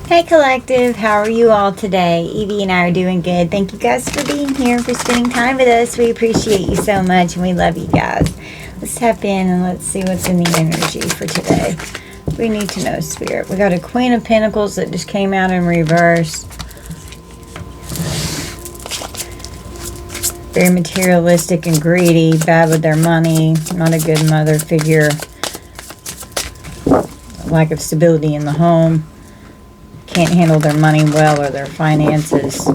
Hey collective, how are you all today? Evie and I are doing good. Thank you guys for being here, for spending time with us. We appreciate you so much and we love you guys. Let's tap in and let's see what's in the energy for today. We need to know, Spirit. We got a Queen of Pentacles that just came out in reverse. Very materialistic and greedy, bad with their money, not a good mother figure. Lack of stability in the home. Can't handle their money well or their finances.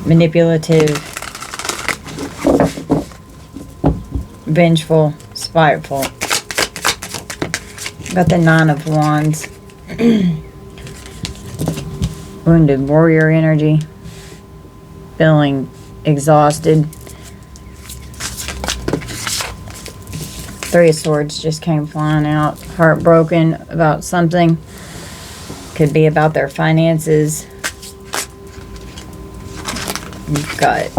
Manipulative, vengeful, spiteful. Got the Nine of Wands. Wounded warrior energy. Feeling exhausted. Three of Swords just came flying out. Heartbroken about something. Could be about their finances. You've got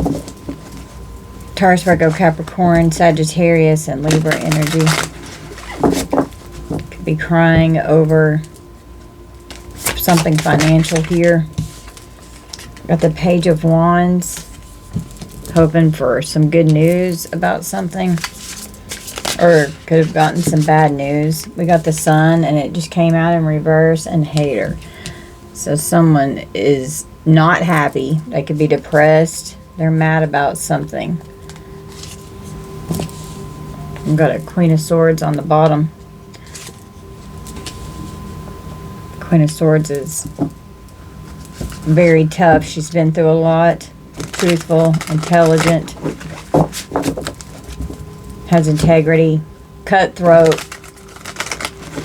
Taurus, Virgo, Capricorn, Sagittarius, and Libra energy. Could be crying over something financial here. Got the Page of Wands. Hoping for some good news about something. Or could have gotten some bad news. We got the Sun and it just came out in reverse, and Hater. So someone is not happy. They could be depressed. They're mad about something. We've got a Queen of Swords on the bottom. Queen of Swords is very tough. She's been through a lot. Truthful, intelligent. Has integrity, cutthroat,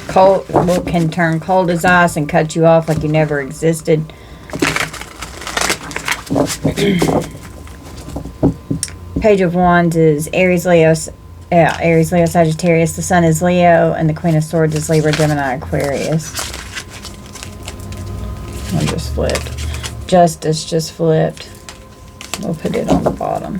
cold, can turn cold as ice and cut you off like you never existed. Page of Wands is Aries, Leo, Aries, Leo, Sagittarius. The Sun is Leo, and the Queen of Swords is Libra, Gemini, Aquarius. I just flipped. Justice just flipped. We'll put it on the bottom.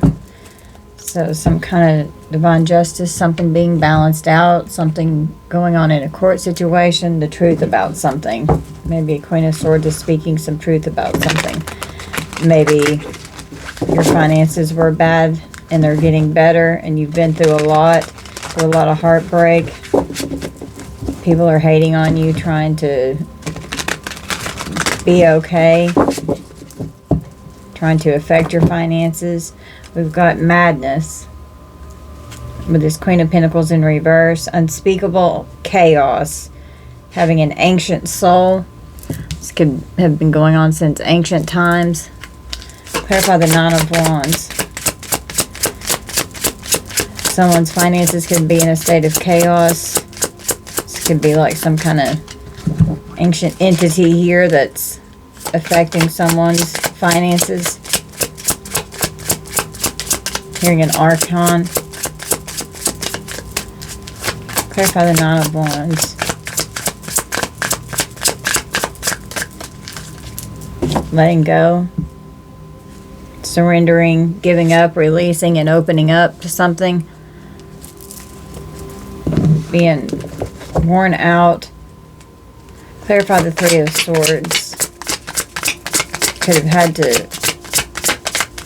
So some kind of divine justice, something being balanced out, something going on in a court situation, the truth about something. Maybe a Queen of Swords is speaking some truth about something. Maybe your finances were bad and they're getting better and you've been through a lot of heartbreak. People are hating on you, trying to be okay, trying to affect your finances. We've got Madness with this Queen of Pentacles in reverse. Unspeakable chaos. Having an ancient soul. This could have been going on since ancient times. Clarify the Nine of Wands. Someone's finances could be in a state of chaos. This could be like some kind of ancient entity here that's affecting someone's finances. Hearing an Archon. Clarify the Nine of Wands. Letting go. Surrendering, giving up, releasing, and opening up to something. Being worn out. Clarify the Three of Swords. Could have had to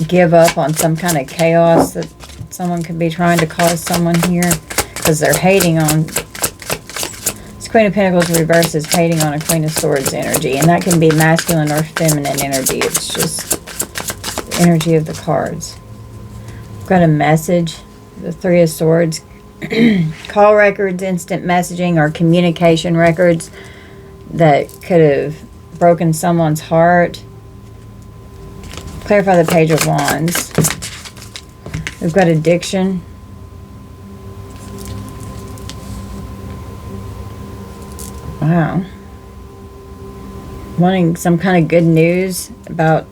give up on some kind of chaos that someone could be trying to cause someone here, because they're hating on this Queen of Pentacles reverse is hating on a Queen of Swords energy, and that can be masculine or feminine energy. It's just the energy of the cards. I've got a message, the Three of Swords. Call records, instant messaging, or communication records that could have broken someone's heart. Clarify the Page of Wands. We've got addiction. Wow. Wanting some kind of good news about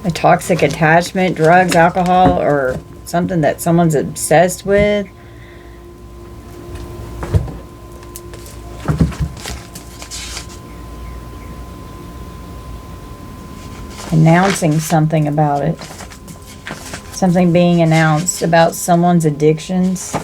a toxic attachment, drugs, alcohol, or something that someone's obsessed with. Announcing something about it. Something being announced about someone's addictions.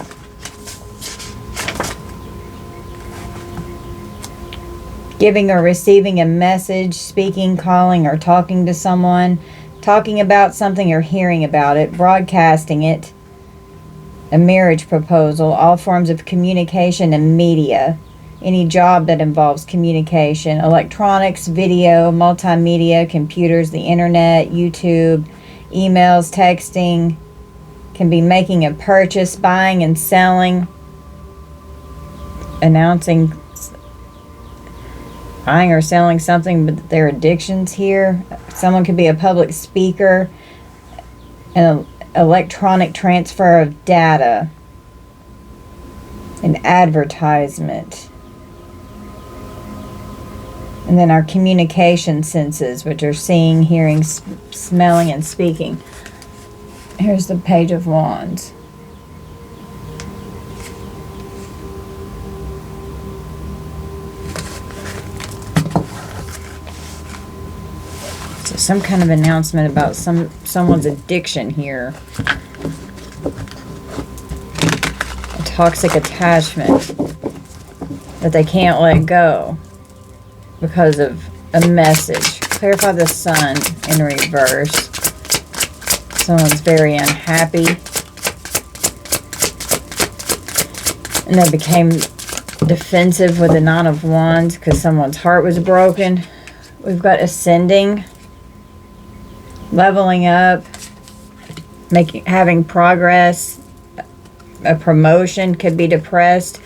Giving or receiving a message, speaking, calling, or talking to someone, talking about something or hearing about it, broadcasting it, a marriage proposal, all forms of communication and media, any job that involves communication, electronics, video, multimedia, computers, the internet, YouTube, emails, texting, can be making a purchase, buying and selling, announcing, buying or selling something, but their addictions here. Someone could be a public speaker, an electronic transfer of data, an advertisement. And then our communication senses, which are seeing, hearing, smelling, and speaking. Here's the Page of Wands. So some kind of announcement about someone's addiction here. A toxic attachment that they can't let go because of a message. Clarify the Sun in reverse. Someone's very unhappy. And they became defensive with the Nine of Wands because someone's heart was broken. We've got ascending, leveling up, having progress. A promotion could be depressed.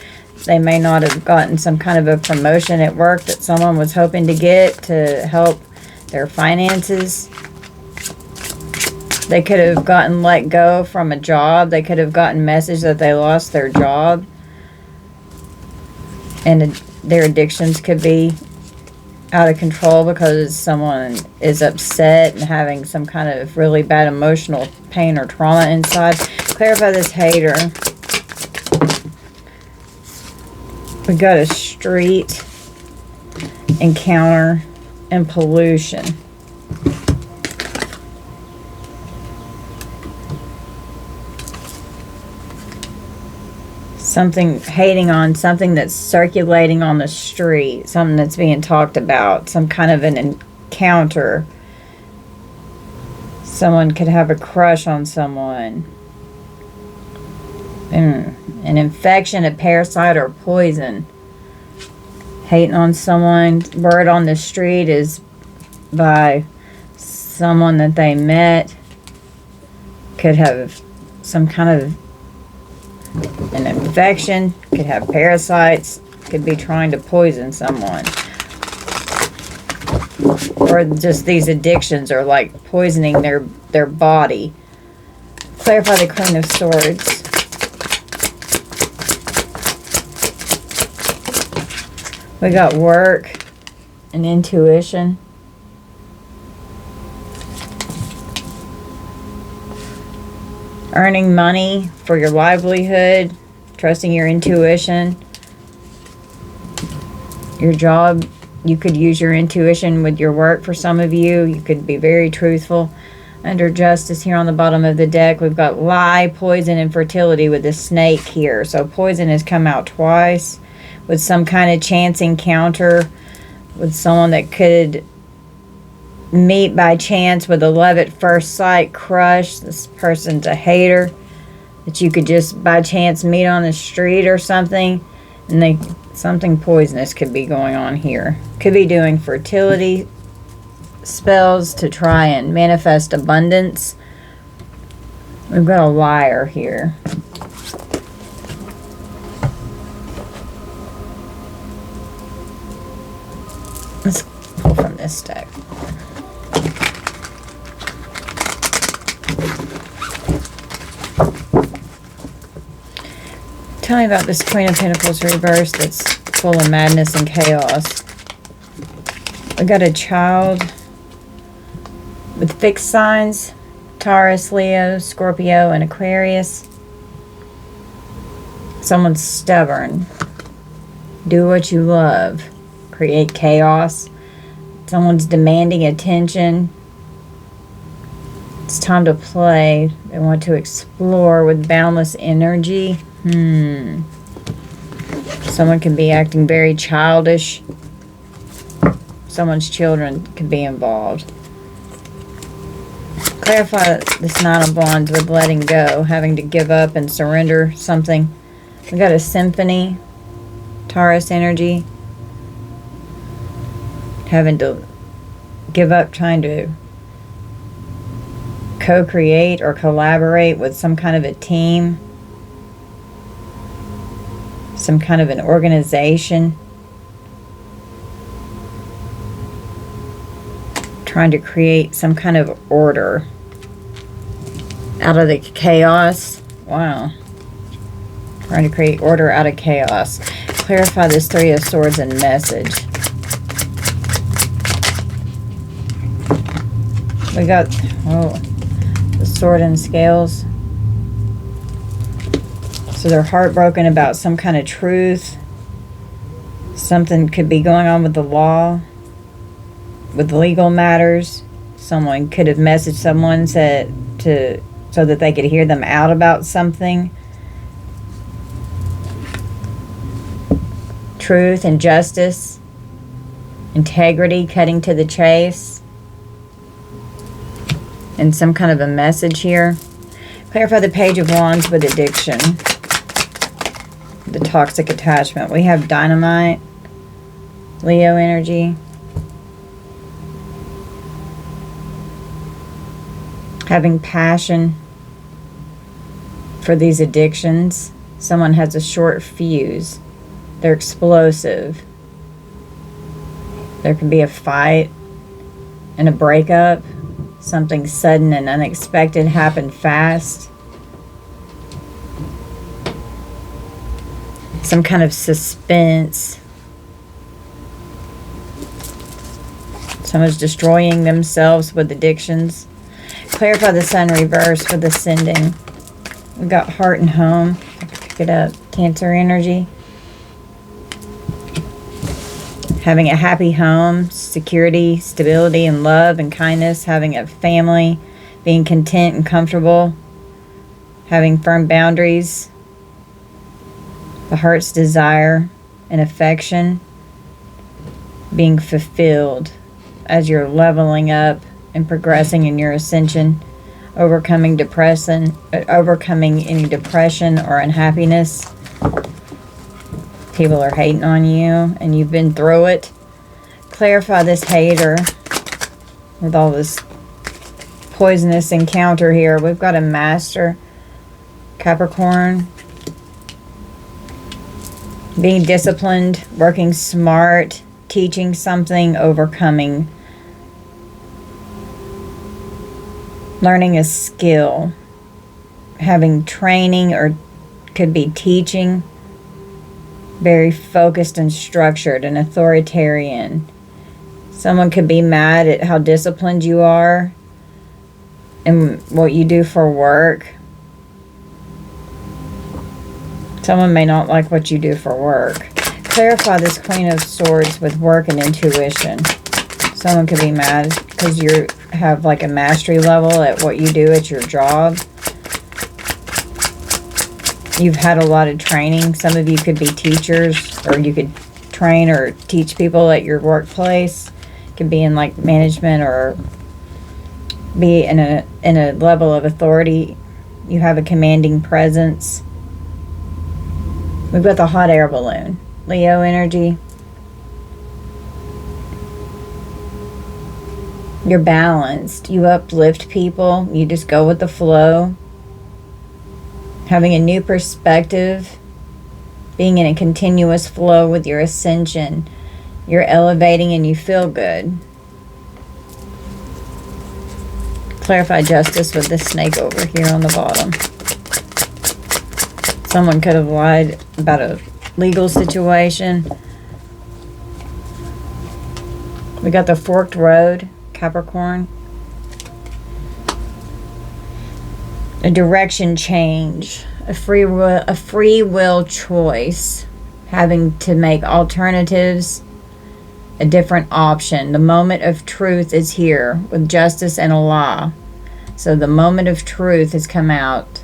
They may not have gotten some kind of a promotion at work that someone was hoping to get to help their finances. They could have gotten let go from a job. They could have gotten a message that they lost their job. And their addictions could be out of control because someone is upset and having some kind of really bad emotional pain or trauma inside. Clarify this hater. We got a street encounter and pollution. Something, hating on something that's circulating on the street, something that's being talked about, some kind of an encounter. Someone could have a crush on someone. An infection, a parasite, or poison. Hating on someone. Word on the street is by someone that they met. Could have some kind of an infection, could have parasites, could be trying to poison someone. Or just these addictions are like poisoning their body. Clarify the Queen of Swords. We got work and intuition. Earning money for your livelihood, trusting your intuition. Your job, you could use your intuition with your work for some of you. You could be very truthful. Under Justice here on the bottom of the deck, we've got lie, poison, and fertility with the snake here. So poison has come out twice with some kind of chance encounter with someone that could meet by chance with a love at first sight crush. This person's a hater that you could just by chance meet on the street or something, and something poisonous could be going on here. Could be doing fertility spells to try and manifest abundance. We've got a liar here. Let's pull from this deck. Tell me about this Queen of Pentacles reversed that's full of madness and chaos. We got a child with fixed signs. Taurus, Leo, Scorpio, and Aquarius. Someone's stubborn. Do what you love. Create chaos. Someone's demanding attention. It's time to play. They want to explore with boundless energy. Someone can be acting very childish. Someone's children could be involved. Clarify this Nine of Wands with letting go, having to give up and surrender something. We got a Symphony, Taurus energy. Having to give up trying to co-create or collaborate with some kind of a team. Some kind of an organization. Trying to create some kind of order out of the chaos. Wow. Trying to create order out of chaos. Clarify this Three of Swords and message. We got, the Sword and Scales. So they're heartbroken about some kind of truth. Something could be going on with the law. With legal matters. Someone could have messaged someone so that they could hear them out about something. Truth and justice. Integrity, cutting to the chase. And some kind of a message here. Clarify the Page of Wands with addiction. The toxic attachment. We have Dynamite. Leo energy. Having passion for these addictions. Someone has a short fuse. They're explosive. There can be a fight and a breakup. Something sudden and unexpected happened fast. Some kind of suspense. Someone's destroying themselves with addictions. Clarify the Sun reverse with ascending. We got Heart and Home. Pick it up. Cancer energy. Having a happy home, security, stability, and love and kindness. Having a family, being content and comfortable. Having firm boundaries. The heart's desire and affection. Being fulfilled as you're leveling up and progressing in your ascension. Overcoming any depression or unhappiness. People are hating on you and you've been through it. Clarify this hater with all this poisonous encounter here. We've got a Master, Capricorn. Being disciplined, working smart, teaching something, overcoming. Learning a skill. Having training or could be teaching. Very focused and structured and authoritarian. Someone could be mad at how disciplined you are and what you do for work. Someone may not like what you do for work. Clarify this Queen of Swords with work and intuition. Someone could be mad because you have like a mastery level at what you do at your job. You've had a lot of training. Some of you could be teachers, or you could train or teach people at your workplace. It could be in like management or be in a level of authority. You have a commanding presence. We've got the hot air balloon. Leo energy. You're balanced. You uplift people. You just go with the flow. Having a new perspective. Being in a continuous flow with your ascension. You're elevating and you feel good. Clarify justice with this snake over here on the bottom. Someone could have lied about a legal situation. We got the forked road, Capricorn. A direction change, a free will choice, having to make alternatives, a different option. The moment of truth is here with justice and a law. So the moment of truth has come out.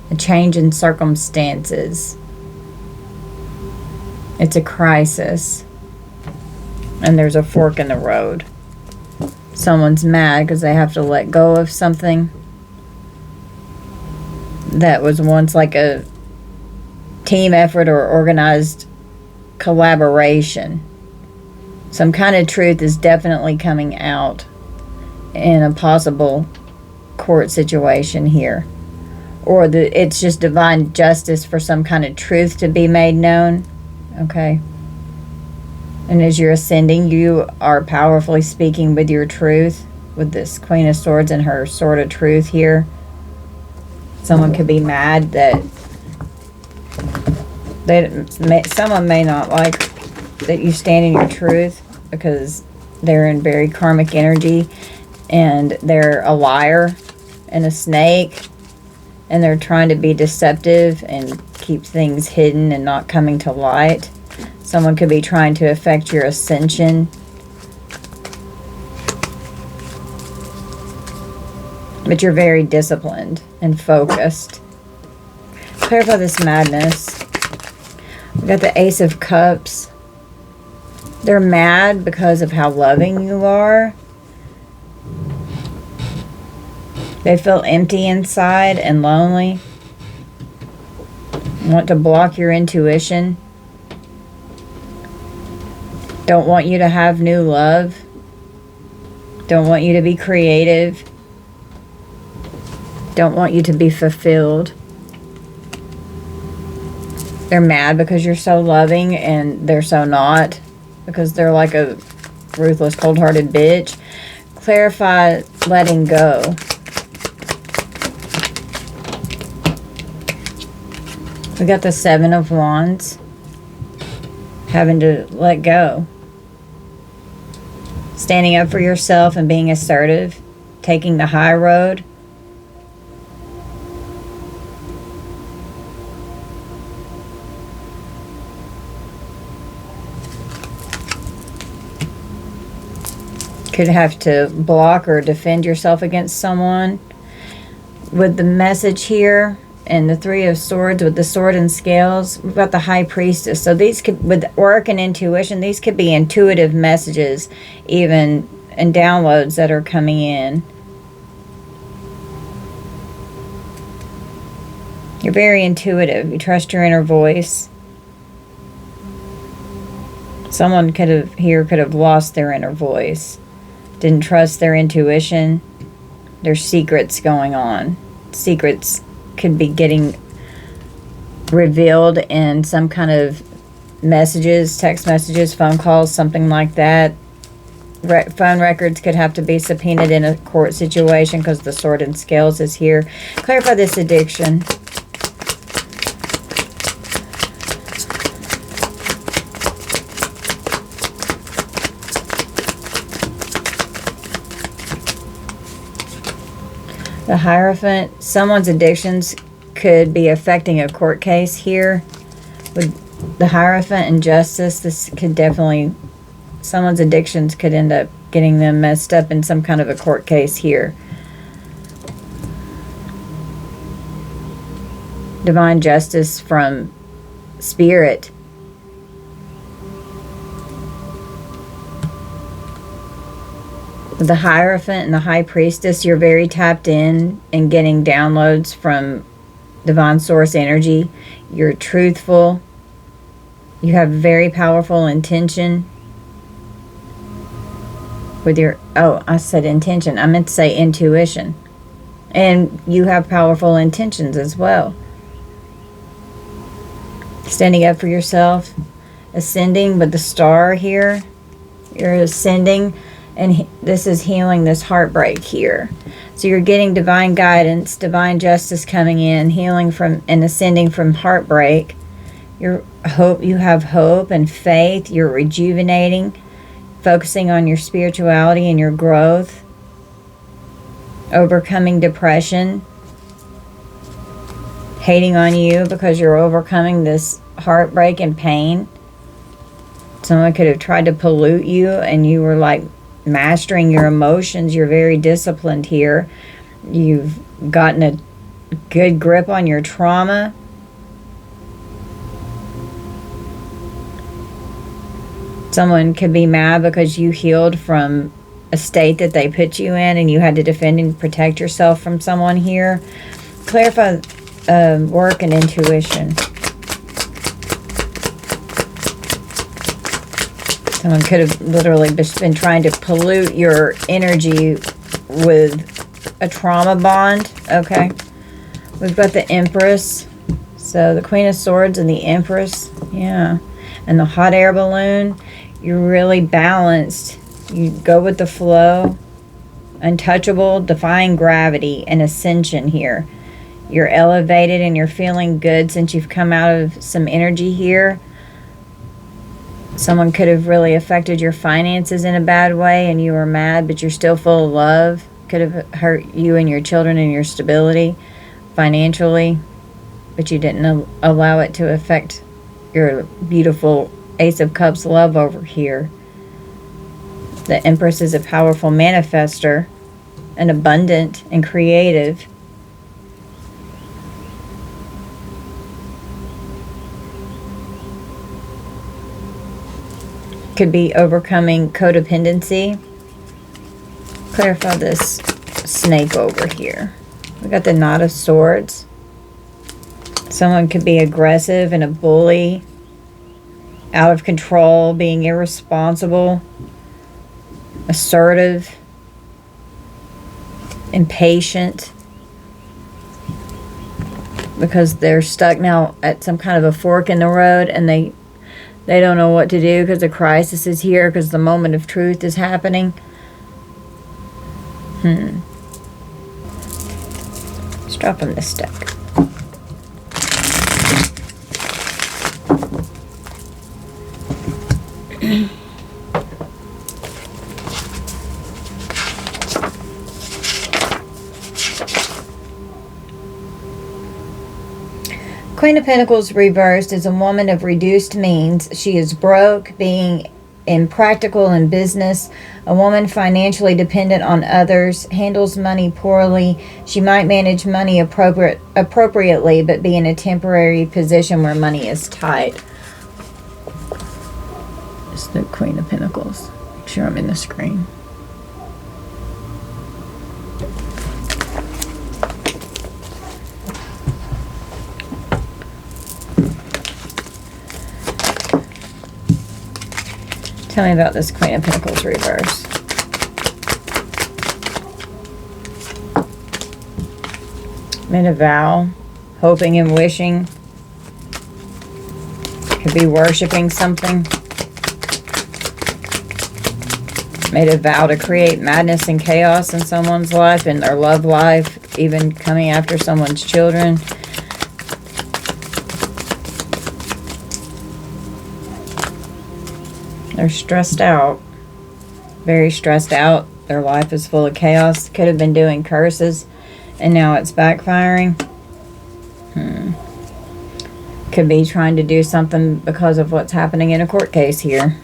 A change in circumstances. It's a crisis. And there's a fork in the road. Someone's mad because they have to let go of something that was once like a team effort or organized collaboration. Some kind of truth is definitely coming out in a possible court situation here. Or it's just divine justice for some kind of truth to be made known. Okay. And as you're ascending, you are powerfully speaking with your truth, with this Queen of Swords and her Sword of Truth here. Someone could be mad that someone may not like that you stand in your truth because they're in very karmic energy and they're a liar and a snake and they're trying to be deceptive and keep things hidden and not coming to light. Someone could be trying to affect your ascension. But you're very disciplined and focused. Clarify this madness. We got the Ace of Cups. They're mad because of how loving you are. They feel empty inside and lonely. Want to block your intuition. Don't want you to have new love. Don't want you to be creative. Don't want you to be fulfilled. They're mad because you're so loving and they're so not. Because they're like a ruthless, cold-hearted bitch. Clarify letting go. We got the Seven of Wands. Having to let go. Standing up for yourself and being assertive. Taking the high road. Could have to block or defend yourself against someone. With the message here and the Three of Swords with the sword and scales, we've got the High Priestess. So these could, with work and intuition, these could be intuitive messages even, and downloads that are coming in. You're very intuitive. You trust your inner voice. Someone could have lost their inner voice. Didn't trust their intuition. There's secrets going on. Secrets could be getting revealed in some kind of messages, text messages, phone calls, something like that. Phone records could have to be subpoenaed in a court situation because the Sword and Scales is here. Clarify this addiction. The Hierophant, someone's addictions could be affecting a court case here. With the Hierophant and Justice, this could definitely, someone's addictions could end up getting them messed up in some kind of a court case here. Divine justice from Spirit. With the Hierophant and the High Priestess, you're very tapped in and getting downloads from divine source energy. You're truthful. You have very powerful intention. With your, oh, I said intention. I meant to say intuition. And you have powerful intentions as well. Standing up for yourself. Ascending with the star here. You're ascending. And this is healing this heartbreak here. So you're getting divine guidance, divine justice coming in, healing from and ascending from heartbreak. You have hope and faith. You're rejuvenating, focusing on your spirituality and your growth. Overcoming depression. Hating on you because you're overcoming this heartbreak and pain. Someone could have tried to pollute you and you were like mastering your emotions. You're very disciplined here. You've gotten a good grip on your trauma. Someone could be mad because you healed from a state that they put you in and you had to defend and protect yourself from someone here. Clarify work and intuition. Someone could have literally just been trying to pollute your energy with a trauma bond. Okay. We've got the Empress. So the Queen of Swords and the Empress. Yeah. And the hot air balloon. You're really balanced. You go with the flow. Untouchable, defying gravity, and ascension here. You're elevated and you're feeling good since you've come out of some energy here. Someone could have really affected your finances in a bad way and you were mad, but you're still full of love. Could have hurt you and your children and your stability financially, but you didn't allow it to affect your beautiful Ace of Cups love over here. The Empress is a powerful manifester and abundant and creative. Could be overcoming codependency. Clarify this snake over here. We got the Knot of Swords. Someone could be aggressive and a bully, out of control, being irresponsible, assertive, impatient, because they're stuck now at some kind of a fork in the road and they don't know what to do because the crisis is here, because the moment of truth is happening. Let's drop them this deck. Queen of Pentacles reversed is a woman of reduced means. She is broke, being impractical in business, a woman financially dependent on others, handles money poorly. She might manage money appropriately, but be in a temporary position where money is tight. It's the Queen of Pentacles. Make sure I'm in the screen. Tell me about this Queen of Pentacles reverse. Made a vow, hoping and wishing. Could be worshiping something. Made a vow to create madness and chaos in someone's life, in their love life, even coming after someone's children. They're stressed out. Very stressed out. Their life is full of chaos. Could have been doing curses, and now it's backfiring. Could be trying to do something because of what's happening in a court case here.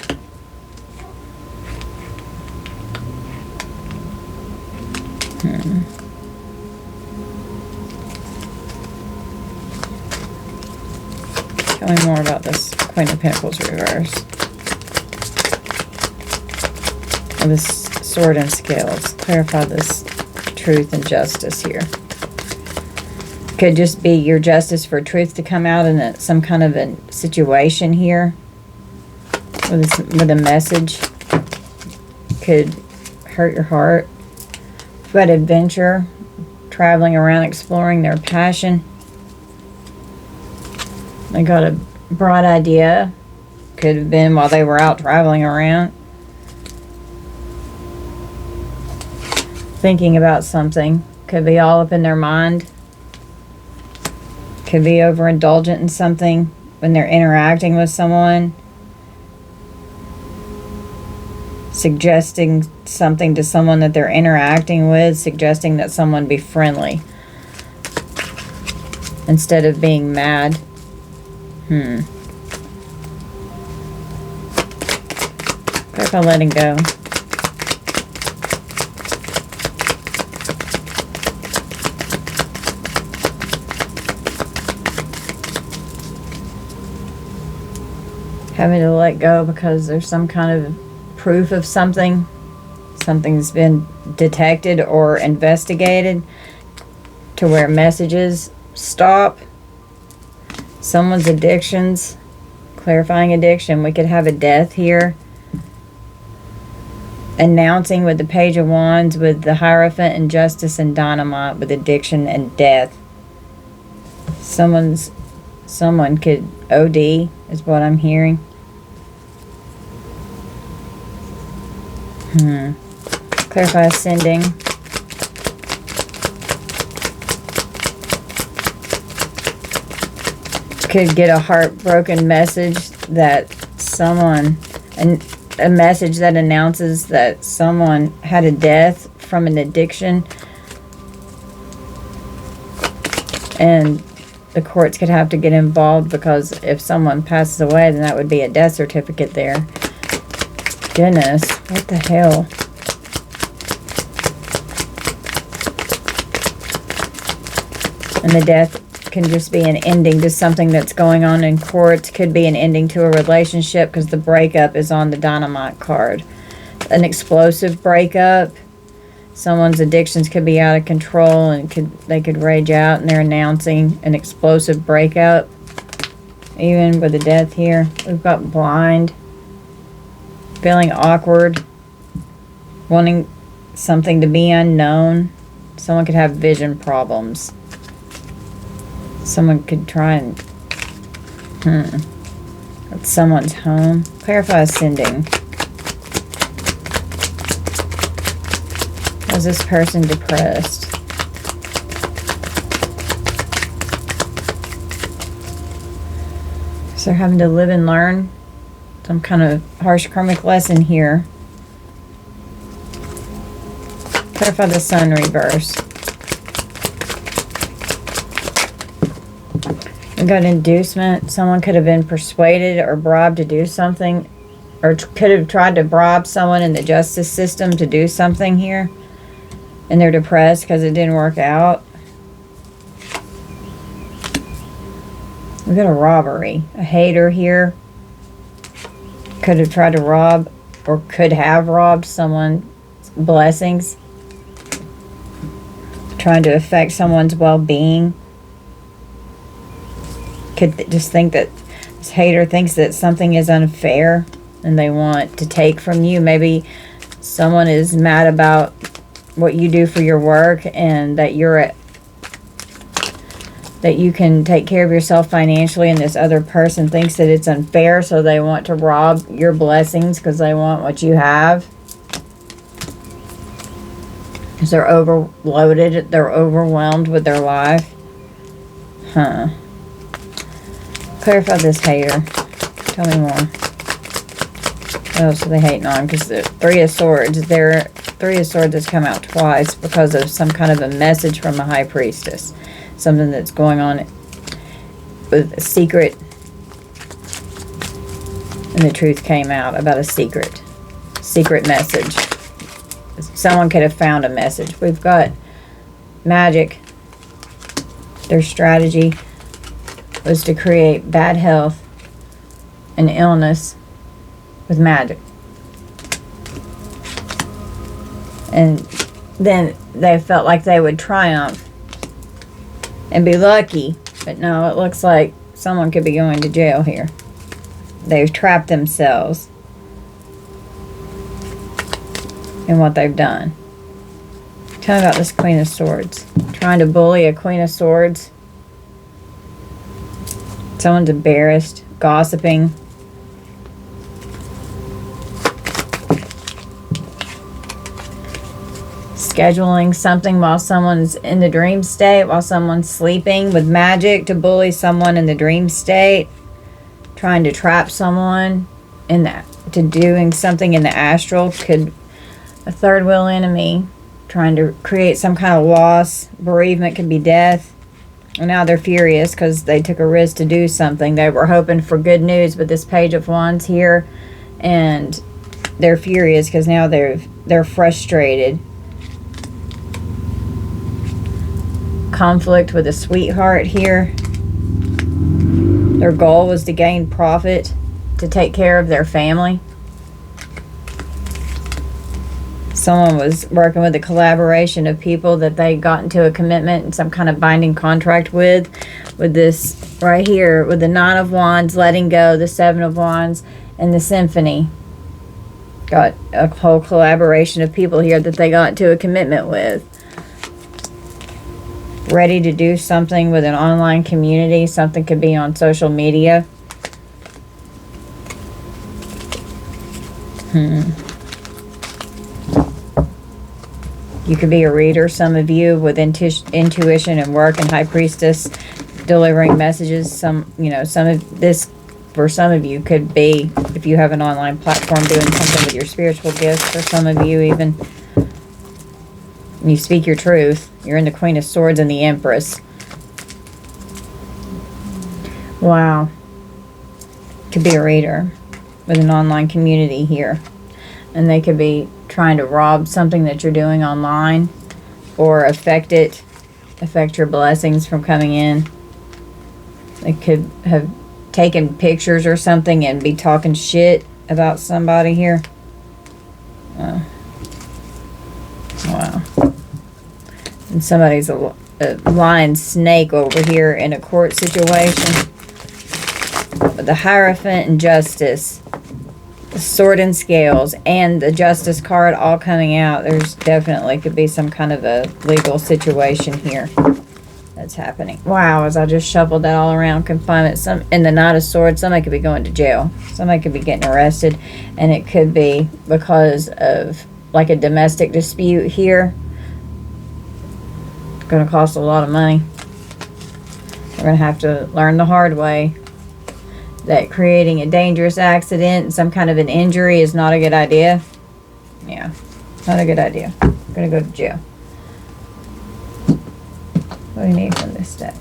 Tell me more about this Queen of Pentacles reverse. This Sword and Scales. Clarify this truth and justice here. Could just be your justice for truth to come out in some kind of a situation here with a message. Could hurt your heart. But adventure, traveling around, exploring their passion. They got a bright idea. Could have been while they were out traveling around. Thinking about something. Could be all up in their mind. Could be overindulgent in something when they're interacting with someone. Suggesting something to someone that they're interacting with. Suggesting that someone be friendly. Instead of being mad. What if I'm letting go? having to let go because there's some kind of proof of something. Something's been detected or investigated to where messages stop. Someone's addictions, clarifying addiction. We could have a death here. Announcing with the Page of Wands, with the Hierophant and Justice and Dynamite, with addiction and death. Someone could OD, is what I'm hearing. Clarify ascending. Could get a heartbroken message that someone, and a message that announces that someone had a death from an addiction, and the courts could have to get involved, because if someone passes away, then that would be a death certificate there. Goodness, what the hell? And the death can just be an ending to something that's going on in courts. Could be an ending to a relationship, because the breakup is on the Dynamite card. An explosive breakup. Someone's addictions could be out of control, and they could rage out, and they're announcing an explosive breakup. Even with the death here, we've got blind. Feeling awkward. Wanting something to be unknown. Someone could have vision problems. Someone could try and... It's someone's home. Clarify ascending. Was this person depressed? So they're having to live and learn some kind of harsh karmic lesson here. Clarify the Sun reverse. We got inducement. Someone could have been persuaded or bribed to do something, or could have tried to bribe someone in the justice system to do something here, and they're depressed because it didn't work out. We got a robbery. A hater here could have tried to rob, or could have robbed someone's blessings, trying to affect someone's well-being. Could just think that this hater thinks that something is unfair and they want to take from you. Maybe someone is mad about what you do for your work, and that that you can take care of yourself financially, and this other person thinks that it's unfair, so they want to rob your blessings because they want what you have. Because they're overloaded, they're overwhelmed with their life. Clarify this hater. Tell me more. What else are they hating on? Because the Three of Swords, Three of Swords has come out twice because of some kind of a message from a High Priestess. Something that's going on with a secret. And the truth came out about a secret message. Someone could have found a message. We've got magic. Their strategy was to create bad health and illness with magic. And then they felt like they would triumph and be lucky. But no, it looks like someone could be going to jail here. They've trapped themselves in what they've done. Tell me about this Queen of Swords. Trying to bully a Queen of Swords. Someone's embarrassed, gossiping. Scheduling something while someone's in the dream state, while someone's sleeping, with magic to bully someone in the dream state. Trying to trap someone in that, to doing something in the astral. Could a third wheel enemy, trying to create some kind of loss. Bereavement could be death. And now they're furious because they took a risk to do something. They were hoping for good news with this Page of Wands here, and they're furious because now they're frustrated. Conflict with a sweetheart here. Their goal was to gain profit, to take care of their family. Someone was working with a collaboration of people that they got into a commitment and some kind of binding contract with this right here, with the Nine of Wands, letting go, the Seven of Wands, and the Symphony. Got a whole collaboration of people here that they got into a commitment with. Ready to do something with an online community. Something could be on social media. You could be a reader, some of you, with intuition and work, and High Priestess delivering messages. Some of this, for some of you, could be, if you have an online platform, doing something with your spiritual gifts. For some of you, even, you speak your truth. You're in the Queen of Swords and the Empress. Wow. Could be a reader with an online community here. And they could be trying to rob something that you're doing online, or affect your blessings from coming in. They could have taken pictures or something and be talking shit about somebody here. Wow. And somebody's a lying snake over here in a court situation. With the Hierophant and Justice, the Sword and Scales, and the Justice card all coming out. There's definitely could be some kind of a legal situation here that's happening. Wow, as I just shuffled that all around, confinement. In the Knight of Swords, somebody could be going to jail. Somebody could be getting arrested, and it could be because of like a domestic dispute here. It's going to cost a lot of money. We're going to have to learn the hard way that creating a dangerous accident and some kind of an injury is not a good idea. Yeah, not a good idea. I'm going to go to jail. What do you need from this deck?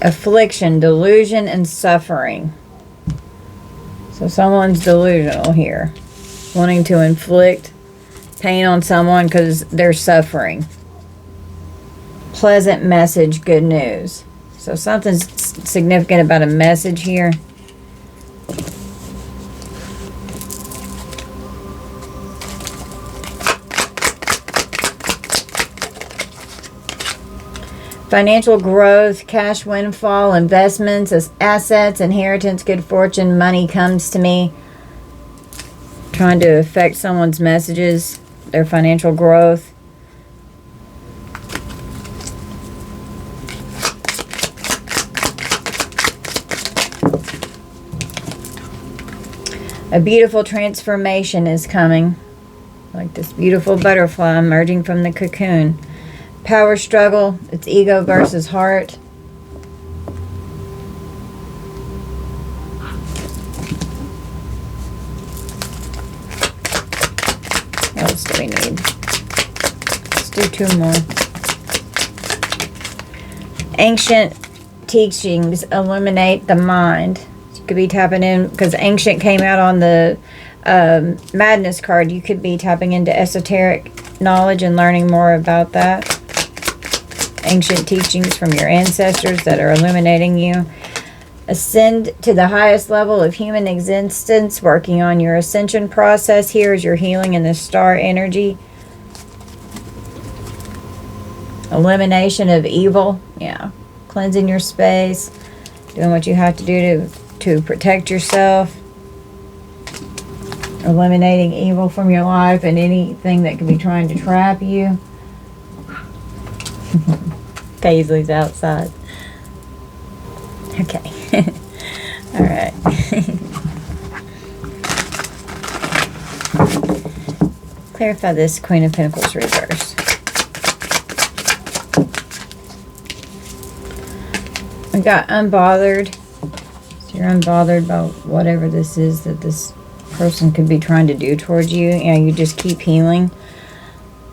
Affliction, delusion, and suffering. So someone's delusional here, wanting to inflict pain on someone because they're suffering. Pleasant message, good news. So something's significant about a message here. Financial growth, cash windfall, investments, assets, inheritance, good fortune, money comes to me. Trying to affect someone's messages, their financial growth. A beautiful transformation is coming. Like this beautiful butterfly emerging from the cocoon. Power struggle, it's ego versus heart. What else do we need? Let's do two more. Ancient teachings illuminate the mind. You could be tapping in, because ancient came out on the madness card. You could be tapping into esoteric knowledge and learning more about that. Ancient teachings from your ancestors that are illuminating you. Ascend to the highest level of human existence, working on your ascension process. Here is your healing in the star energy. Elimination of evil. Yeah. Cleansing your space. Doing what you have to do to protect yourself. Eliminating evil from your life and anything that could be trying to trap you. Paisley's outside. Okay. All right. Clarify this Queen of Pentacles reverse. We got unbothered. So you're unbothered about whatever this is that this person could be trying to do towards you. And you just keep healing.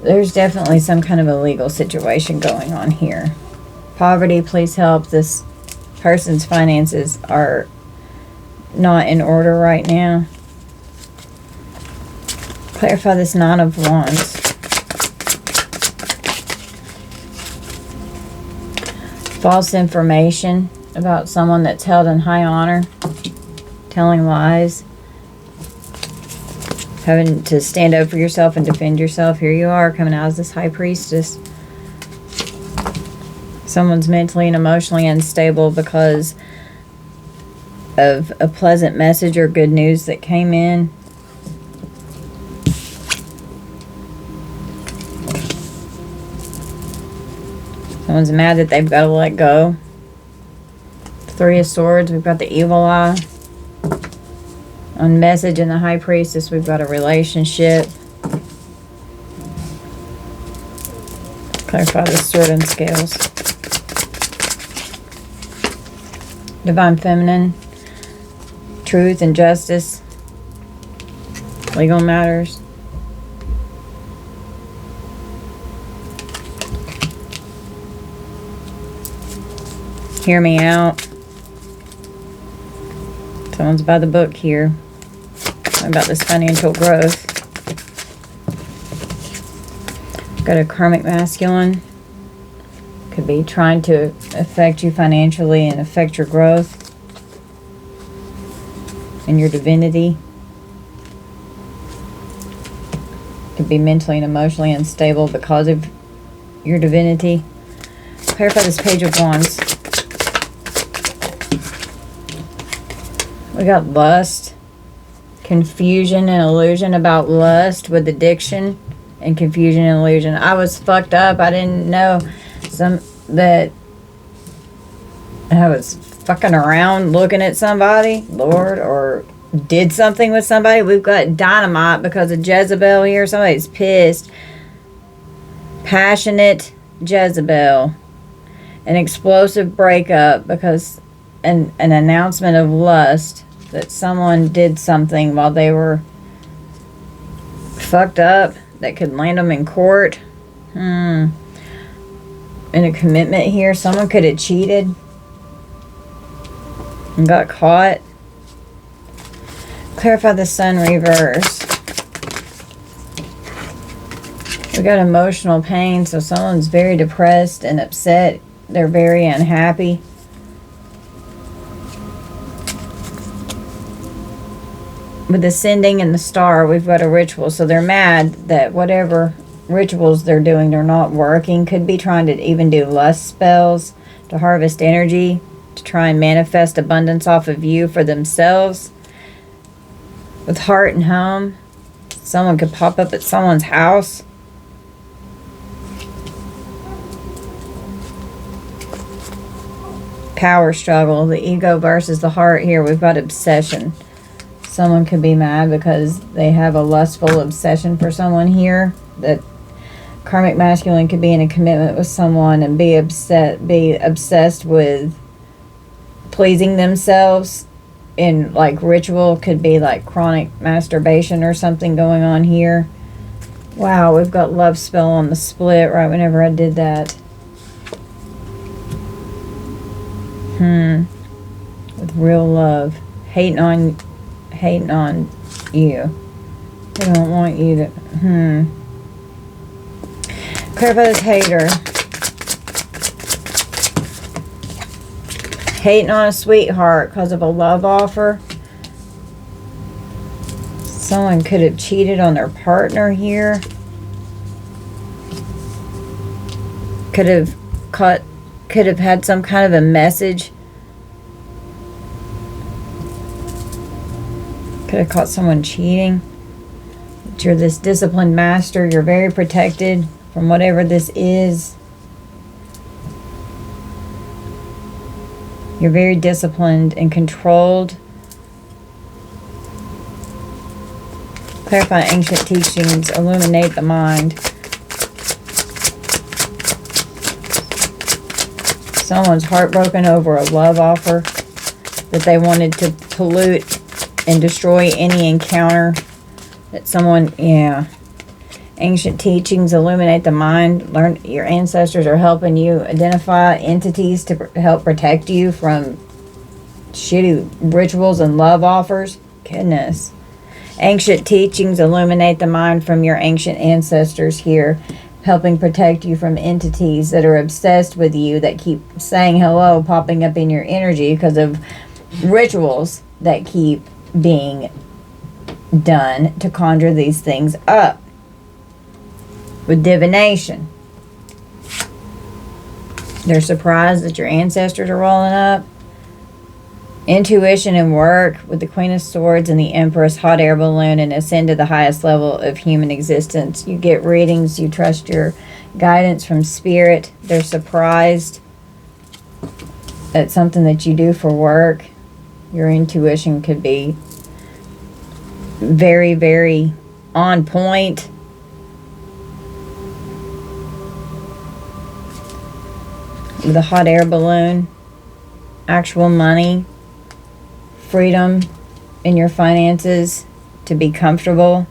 There's definitely some kind of a legal situation going on here. Poverty, please help. This person's finances are not in order right now. Clarify this Nine of Wands. False information about someone that's held in high honor. Telling lies. Having to stand up for yourself and defend yourself. Here you are coming out as this High Priestess. Someone's mentally and emotionally unstable because of a pleasant message or good news that came in. Someone's mad that they've got to let go. Three of Swords, we've got the Evil Eye. On message in the High Priestess, we've got a relationship. Clarify the Sword and Scales. Divine Feminine. Truth and justice. Legal matters. Hear me out. Someone's by the book here. About this financial growth. Got a karmic masculine. Could be trying to affect you financially and affect your growth and your divinity. Could be mentally and emotionally unstable because of your divinity. Clarify this Page of Wands. We got lust, confusion and illusion about lust with addiction and confusion and illusion. I was fucked up. I didn't know that I was fucking around looking at somebody, Lord, or did something with somebody. We've got dynamite because of Jezebel here. Somebody's pissed. Passionate Jezebel. An explosive breakup because an announcement of lust that someone did something while they were fucked up that could land them in court. In a commitment here, someone could have cheated and got caught. Clarify the Sun reverse. We got emotional pain, so someone's very depressed and upset. They're very unhappy. With the Ascending and the Star, we've got a ritual. So they're mad that whatever rituals they're doing, they're not working. Could be trying to even do lust spells to harvest energy, to try and manifest abundance off of you for themselves. With Heart and Home, someone could pop up at someone's house. Power struggle, the ego versus the heart here. We've got obsession. Someone could be mad because they have a lustful obsession for someone here. That karmic masculine could be in a commitment with someone and be obsessed with pleasing themselves in like ritual. Could be like chronic masturbation or something going on here. Wow, we've got love spell on the split right whenever I did that. With real love. Hating on you. They don't want you to... Clarify this hater. Hating on a sweetheart because of a love offer. Someone could have cheated on their partner here. Could have had some kind of a message. Could have caught someone cheating. But you're this disciplined master. You're very protected from whatever this is. You're very disciplined and controlled. Clarify ancient teachings. Illuminate the mind. Someone's heartbroken over a love offer that they wanted to pollute and destroy any encounter that someone, Ancient teachings illuminate the mind. Learn your ancestors are helping you identify entities to help protect you from shitty rituals and love offers. Goodness. Ancient teachings illuminate the mind from your ancient ancestors here, helping protect you from entities that are obsessed with you, that keep saying hello, popping up in your energy because of rituals that keep being done to conjure these things up with divination. They're surprised that your ancestors are rolling up. Intuition and work with the Queen of Swords and the Empress, hot air balloon, and ascend to the highest level of human existence. You get readings, you trust your guidance from spirit. They're surprised at something that you do for work. Your intuition could be very, very on point. With a hot air balloon, actual money, freedom in your finances to be comfortable,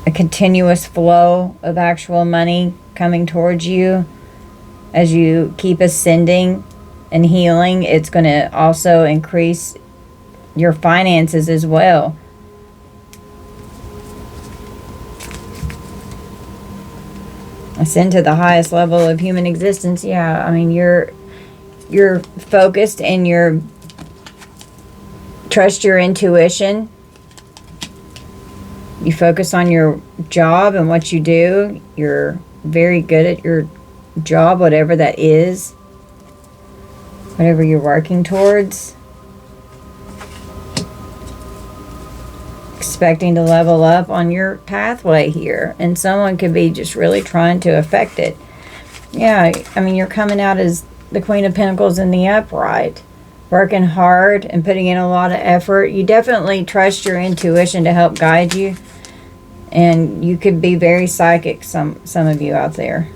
a continuous flow of actual money coming towards you as you keep ascending and healing. It's going to also increase your finances as well. Ascend to the highest level of human existence. Yeah, I mean, you're focused and you're trust your intuition. You focus on your job and what you do. You're very good at your job, whatever that is, whatever you're working towards. Expecting to level up on your pathway here, and someone could be just really trying to affect it. Yeah, I mean, you're coming out as the Queen of Pentacles in the upright, working hard and putting in a lot of effort. You definitely trust your intuition to help guide you, and you could be very psychic, some of you out there.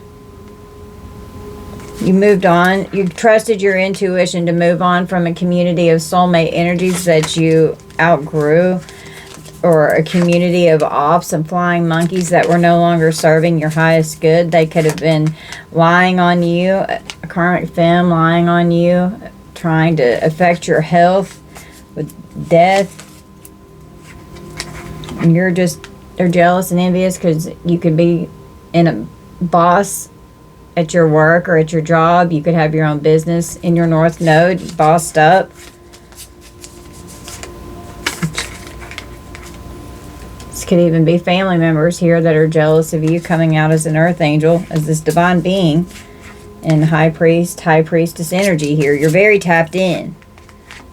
You moved on. You trusted your intuition to move on from a community of soulmate energies that you outgrew, or a community of ops and flying monkeys that were no longer serving your highest good. They could have been lying on you, a karmic femme lying on you, trying to affect your health with death. And they're jealous and envious because you could be in a boss at your work or at your job. You could have your own business in your North Node, bossed up. This could even be family members here that are jealous of you, coming out as an earth angel, as this divine being, and high priest, high priestess energy here. You're very tapped in.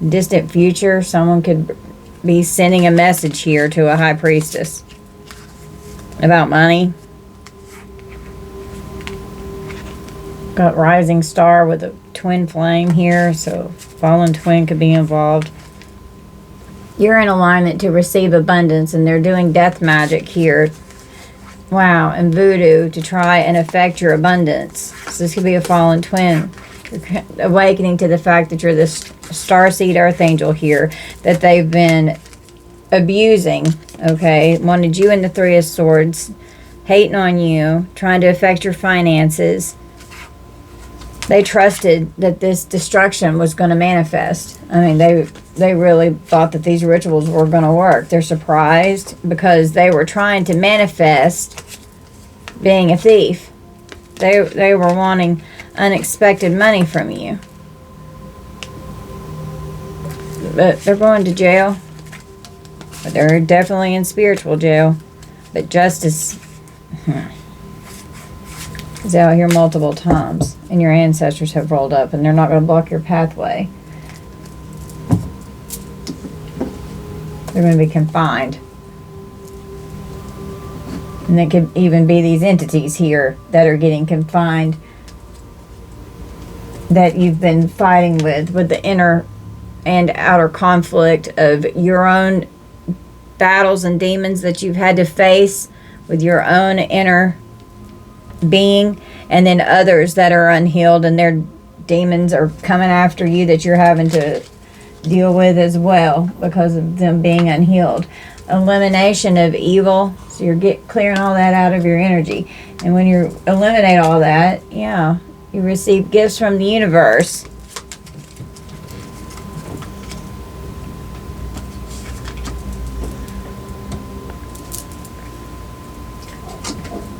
Distant future, someone could be sending a message here to a high priestess about money. Got rising star with a twin flame here, so fallen twin could be involved. You're in alignment to receive abundance, and they're doing death magic here. Wow, and voodoo to try and affect your abundance. So this could be a fallen twin. You're awakening to the fact that you're this starseed earth angel here that they've been abusing, okay? Wanted you in the Three of Swords, hating on you, trying to affect your finances. They trusted that this destruction was going to manifest. I mean, they really thought that these rituals were going to work. They're surprised because they were trying to manifest being a thief. They were wanting unexpected money from you. But they're going to jail. But they're definitely in spiritual jail. But justice is out here multiple times, and your ancestors have rolled up, and they're not going to block your pathway. They're going to be confined. And it could even be these entities here that are getting confined that you've been fighting with the inner and outer conflict of your own battles and demons that you've had to face with your own inner being, and then others that are unhealed and their demons are coming after you that you're having to deal with as well because of them being unhealed. Elimination of evil, so you're clearing all that out of your energy, and when you eliminate all that, yeah, you receive gifts from the universe.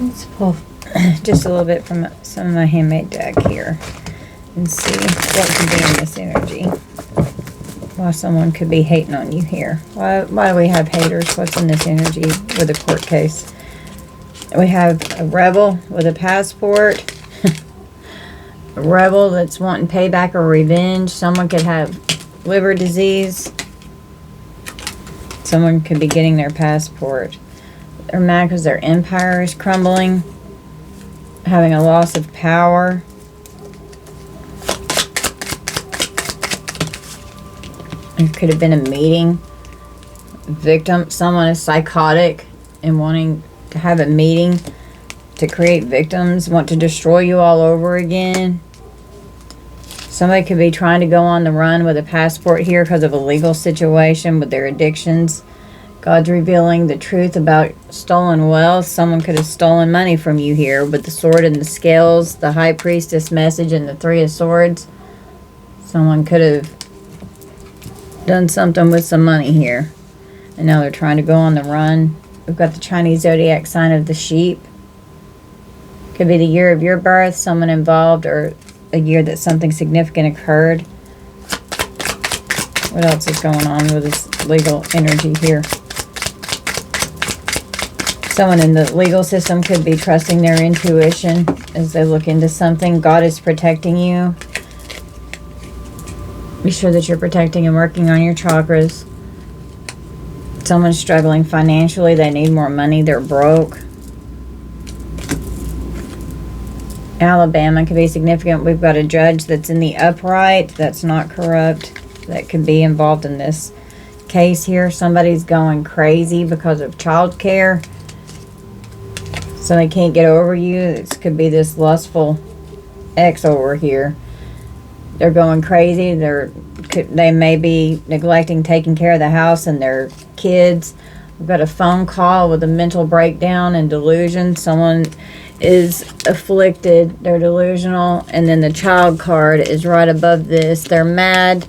Let's pull just a little bit from some of my handmade deck here and see what could be in this energy. Why someone could be hating on you here. Why do we have haters? What's in this energy with a court case? We have a rebel with a passport. A rebel that's wanting payback or revenge. Someone could have liver disease. Someone could be getting their passport. They're mad because their empire is crumbling. Having a loss of power. It could have been a meeting. Victim. Someone is psychotic and wanting to have a meeting to create victims. Want to destroy you all over again. Somebody could be trying to go on the run with a passport here because of a legal situation with their addictions. God's revealing the truth about stolen wealth. Someone could have stolen money from you here with the sword and the scales, the high priestess message, and the 3 of swords. Someone could have done something with some money here. And now they're trying to go on the run. We've got the Chinese zodiac sign of the sheep. Could be the year of your birth, someone involved, or a year that something significant occurred. What else is going on with this legal energy here? Someone in the legal system could be trusting their intuition as they look into something. God is protecting you. Be sure that you're protecting and working on your chakras. Someone's struggling financially. They need more money. They're broke. Alabama could be significant. We've got a judge that's in the upright. That's not corrupt. That could be involved in this case here. Somebody's going crazy because of child care. Somebody can't get over you. This could be this lustful ex over here. They're going crazy. They may be neglecting taking care of the house and their kids. We've got a phone call with a mental breakdown and delusion. Someone is afflicted. They're delusional. And then the child card is right above this. They're mad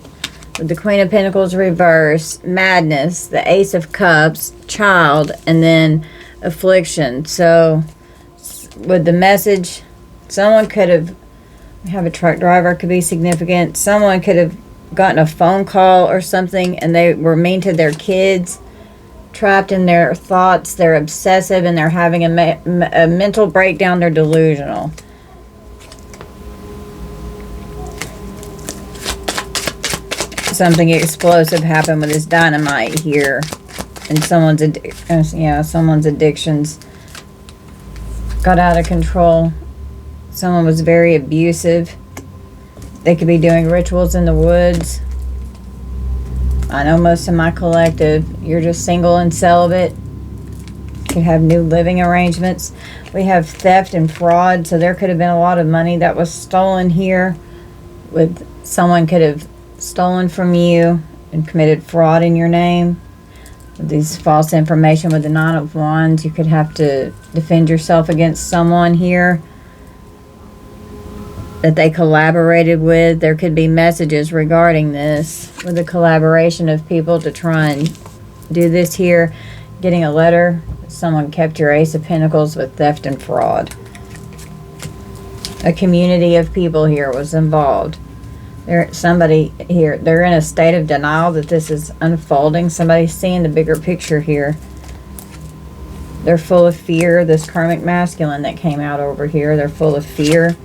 with the Queen of Pentacles reverse. Madness. The Ace of Cups. Child. And then affliction. So with the message, someone could have, we have a truck driver could be significant. Someone could have gotten a phone call or something and they were mean to their kids, trapped in their thoughts. They're obsessive and they're having a mental breakdown. They're delusional. Something explosive happened with this dynamite here. And someone's addictions got out of control. Someone was very abusive. They could be doing rituals in the woods. I know most of my collective, you're just single and celibate. Could have new living arrangements. We have theft and fraud, so there could have been a lot of money that was stolen here. With someone could have stolen from you and committed fraud in your name. These false information with the 9 of Wands, you could have to defend yourself against someone here that they collaborated with. There could be messages regarding this with a collaboration of people to try and do this here. Getting a letter, someone kept your Ace of Pentacles with theft and fraud. A community of people here was involved. Somebody here, they're in a state of denial that this is unfolding. Somebody's seeing the bigger picture here. They're full of fear. This karmic masculine that came out over here, they're full of fear.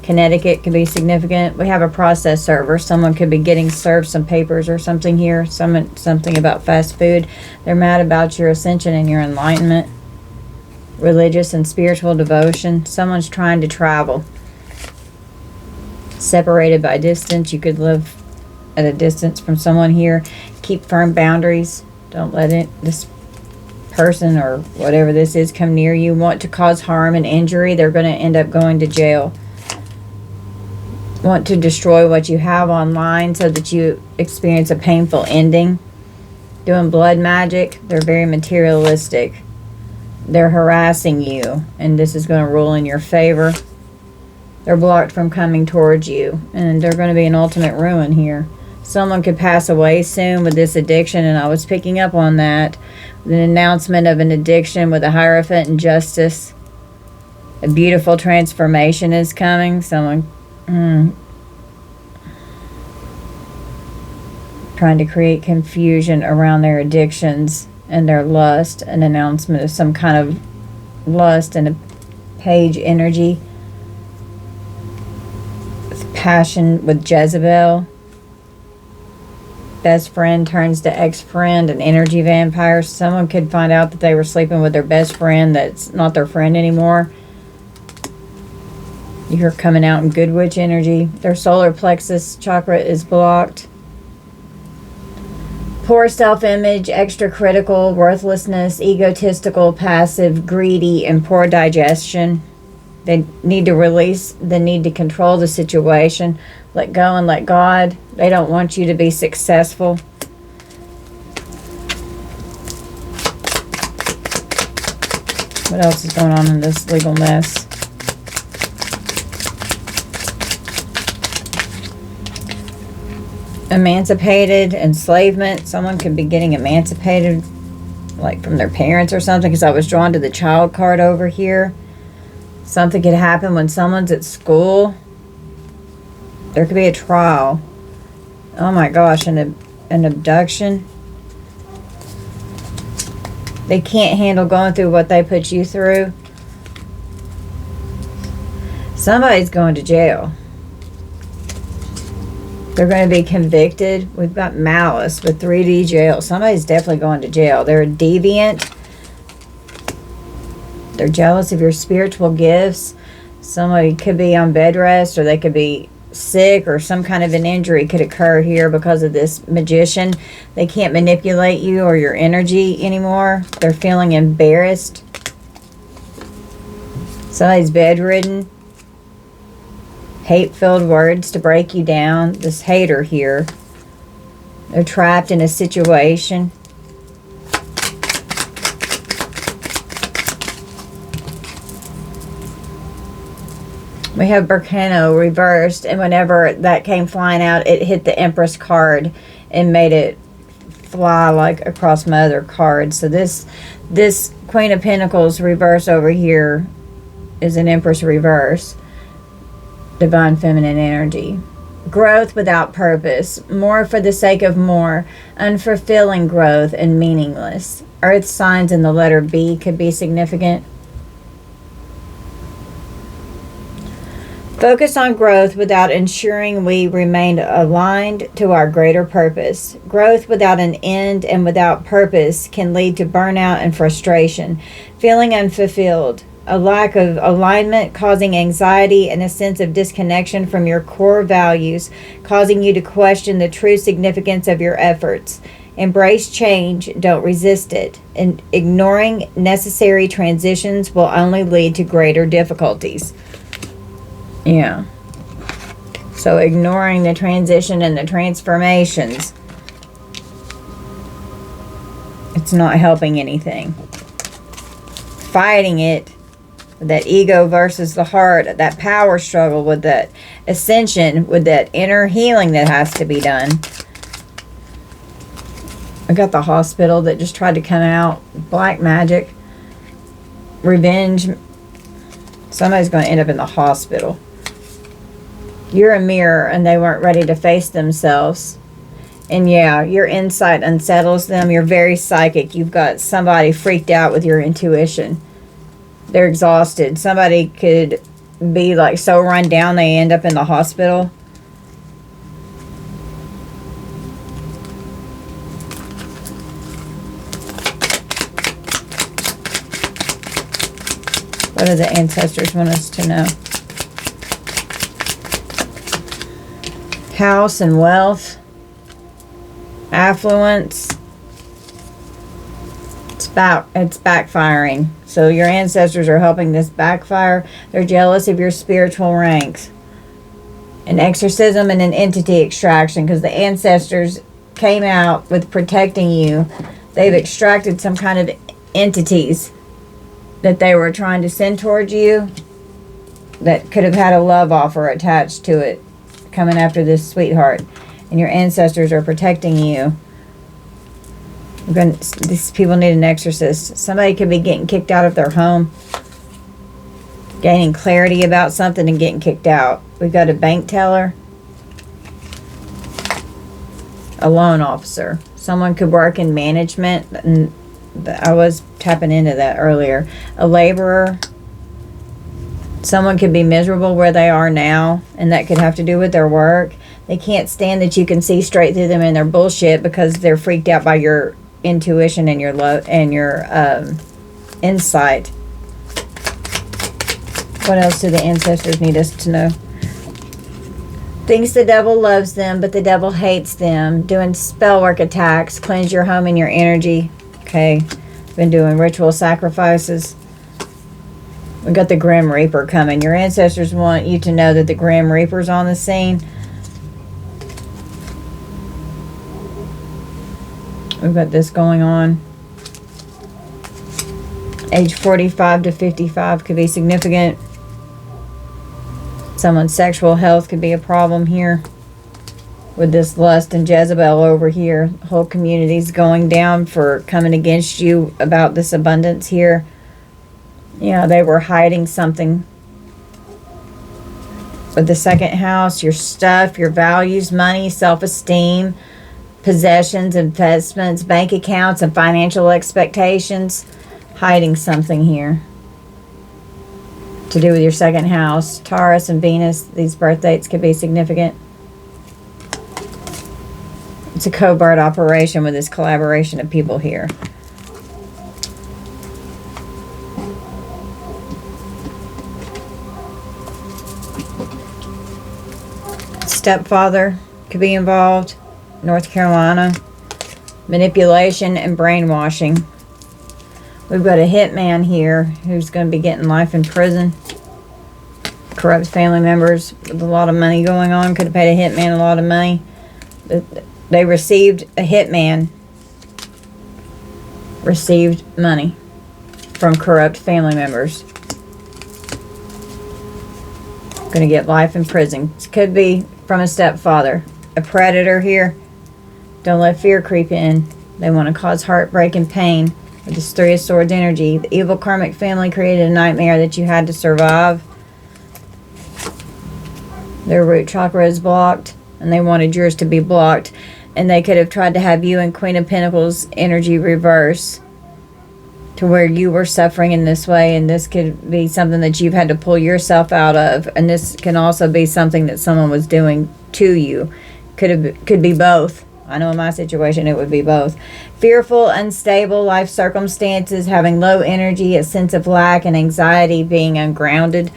Connecticut could be significant. We have a process server. Someone could be getting served some papers or something here. Something about fast food. They're mad about your ascension and your enlightenment. Religious and spiritual devotion. Someone's trying to travel. Separated by distance. You could live at a distance from someone here. Keep firm boundaries. Don't let this person or whatever this is come near you. Want to cause harm and injury. They're going to end up going to jail. Want to destroy what you have online so that you experience a painful ending. Doing blood magic. They're very materialistic. They're harassing you, and this is going to rule in your favor. They're blocked from coming towards you, and they're going to be an ultimate ruin here. Someone could pass away soon with this addiction, and I was picking up on that. The announcement of an addiction with a Hierophant and Justice. A beautiful transformation is coming. Someone trying to create confusion around their addictions and their lust. An announcement of some kind of lust and a page energy. Passion with Jezebel. Best friend turns to ex-friend, an energy vampire. Someone could find out that they were sleeping with their best friend that's not their friend anymore. You're coming out in good witch energy. Their solar plexus chakra is blocked. Poor self-image, extra critical, worthlessness, egotistical, passive, greedy, and poor digestion. They need to release the need to control the situation. Let go and let God. They don't want you to be successful. What else is going on in this legal mess? Emancipated, enslavement. Someone could be getting emancipated, like from their parents or something, because I was drawn to the child card over here. Something could happen when someone's at school. There could be a trial. Oh my gosh, an abduction. They can't handle going through what they put you through. Somebody's going to jail. They're going to be convicted. We've got malice with 3D jail. Somebody's definitely going to jail. They're a deviant. They're jealous of your spiritual gifts. Somebody could be on bed rest, or they could be sick, or some kind of an injury could occur here because of this magician. They can't manipulate you or your energy anymore. They're feeling embarrassed. Somebody's bedridden. Hate-filled words to break you down. This hater here. They're trapped in a situation. We have Burkano reversed, and whenever that came flying out, it hit the Empress card and made it fly like across my other cards. So this Queen of Pentacles reverse over here is an Empress reverse. Divine feminine energy. Growth without purpose. More for the sake of more. Unfulfilling growth and meaningless. Earth signs in the letter B could be significant. Focus on growth without ensuring we remain aligned to our greater purpose. Growth without an end and without purpose can lead to burnout and frustration, feeling unfulfilled, a lack of alignment causing anxiety and a sense of disconnection from your core values, causing you to question the true significance of your efforts. Embrace change, don't resist it. And ignoring necessary transitions will only lead to greater difficulties. Yeah. So ignoring the transition and the transformations, it's not helping anything. Fighting it, that ego versus the heart, that power struggle with that ascension, with that inner healing that has to be done. I got the hospital that just tried to come out. Black magic. Revenge. Somebody's going to end up in the hospital. You're a mirror and they weren't ready to face themselves. And yeah, your insight unsettles them. You're very psychic. You've got somebody freaked out with your intuition. They're exhausted. Somebody could be like so run down they end up in the hospital. What do the ancestors want us to know? House and wealth. Affluence. It's backfiring. So your ancestors are helping this backfire. They're jealous of your spiritual ranks. An exorcism and an entity extraction, because the ancestors came out with protecting you. They've extracted some kind of entities that they were trying to send towards you that could have had a love offer attached to it, coming after this sweetheart. And your ancestors are protecting you. These people need an exorcist. Somebody could be getting kicked out of their home. Gaining clarity about something and getting kicked out. We've got a bank teller. A loan officer. Someone could work in management. And I was tapping into that earlier. A laborer. Someone could be miserable where they are now, and that could have to do with their work. They can't stand that you can see straight through them and their bullshit because they're freaked out by your intuition and your love and your insight. What else do the ancestors need us to know? Thinks the devil loves them, but the devil hates them. Doing spell work attacks. Cleanse your home and your energy. Okay. Been doing ritual sacrifices. We got the Grim Reaper coming. Your ancestors want you to know that the Grim Reaper's on the scene. We've got this going on. Age 45 to 55 could be significant. Someone's sexual health could be a problem here. With this lust and Jezebel over here. Whole community's going down for coming against you about this abundance here. Yeah, they were hiding something. With the second house, your stuff, your values, money, self-esteem, possessions, investments, bank accounts, and financial expectations. Hiding something here. To do with your second house. Taurus and Venus, these birth dates could be significant. It's a covert operation with this collaboration of people here. Stepfather could be involved. North Carolina. Manipulation and brainwashing. We've got a hitman here who's going to be getting life in prison. Corrupt family members with a lot of money going on. Could have paid a hitman a lot of money. They received a hitman. Received money from corrupt family members. Going to get life in prison. Could be from a stepfather. A predator here. Don't let fear creep in. They want to cause heartbreak and pain. With this Three of Swords energy. The evil karmic family created a nightmare that you had to survive. Their root chakra is blocked. And they wanted yours to be blocked. And they could have tried to have you and Queen of Pentacles energy reverse. To where you were suffering in this way. And this could be something that you've had to pull yourself out of. And this can also be something that someone was doing to you. Could be both. I know in my situation it would be both. Fearful, unstable life circumstances, having low energy, a sense of lack and anxiety, being ungrounded.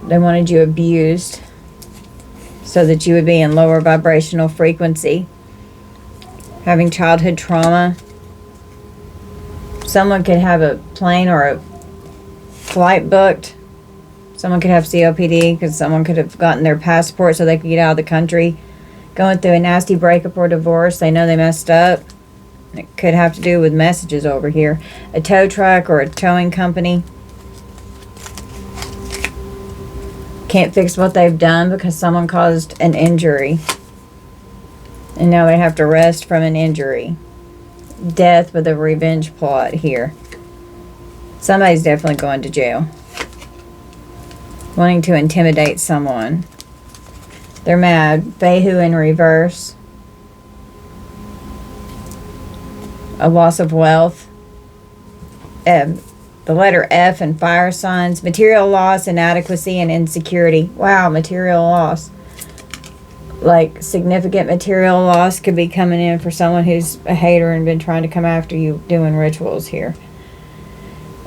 They wanted you abused so that you would be in lower vibrational frequency. Having childhood trauma. Someone could have a plane or a flight booked. Someone could have COPD because someone could have gotten their passport so they could get out of the country. Going through a nasty breakup or divorce. They know they messed up. It could have to do with messages over here. A tow truck or a towing company. Can't fix what they've done because someone caused an injury. And now they have to rest from an injury. Death with a revenge plot here. Somebody's definitely going to jail. Wanting to intimidate someone. They're mad. Fehu in reverse. A loss of wealth. The letter F and fire signs. Material loss, inadequacy, and insecurity. Wow, material loss. Like significant material loss could be coming in for someone who's a hater and been trying to come after you doing rituals here.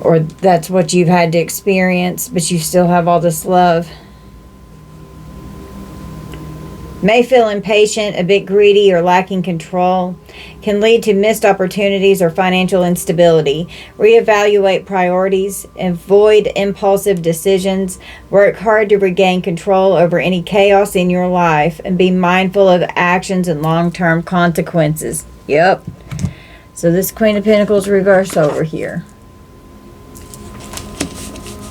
Or that's what you've had to experience, but you still have all this love. May feel impatient, a bit greedy, or lacking control. Can lead to missed opportunities or financial instability. Reevaluate priorities. Avoid impulsive decisions. Work hard to regain control over any chaos in your life. And be mindful of actions and long-term consequences. Yep. So this Queen of Pentacles reverse over here.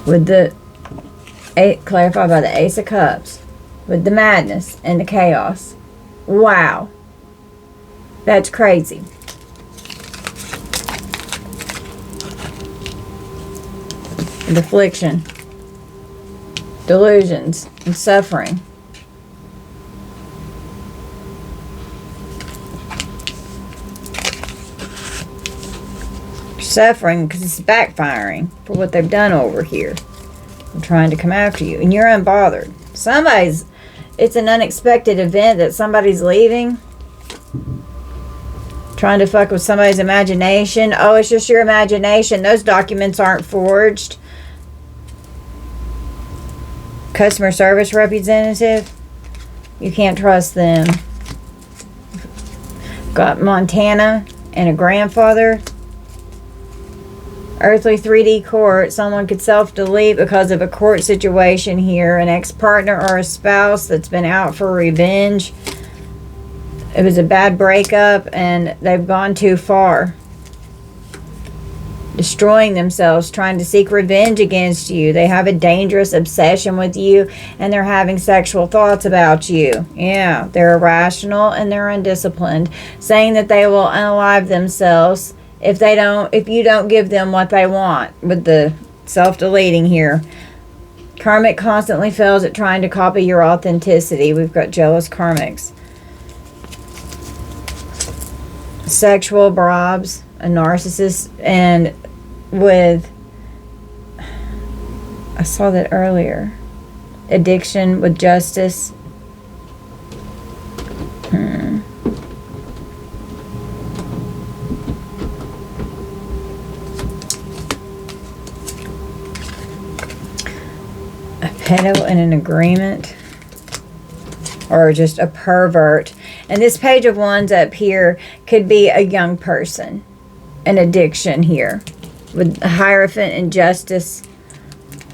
With the clarified by the Ace of Cups. With the madness and the chaos. Wow. That's crazy. And affliction. delusions and suffering. Suffering because it's backfiring for what they've done over here. They're trying to come after you, and you're unbothered. It's an unexpected event that somebody's leaving, trying to fuck with somebody's imagination. Oh, it's just your imagination. Those documents aren't forged. Customer service representative, you can't trust them. Got Montana and a grandfather. Earthly 3D court. Someone could self-delete because of a court situation here. An ex-partner or a spouse that's been out for revenge. It was a bad breakup and they've gone too far. Destroying themselves, trying to seek revenge against you. They have a dangerous obsession with you and they're having sexual thoughts about you. Yeah, they're irrational and they're undisciplined. Saying that they will unalive themselves if you don't give them what they want, with the self-deleting here. Karmic constantly fails at trying to copy your authenticity. We've got jealous karmics. Sexual bribes, a narcissist, and I saw that earlier. Addiction with justice. Pedo in an agreement, or just a pervert. And this page of wands up here could be a young person, an addiction here, with Hierophant and justice,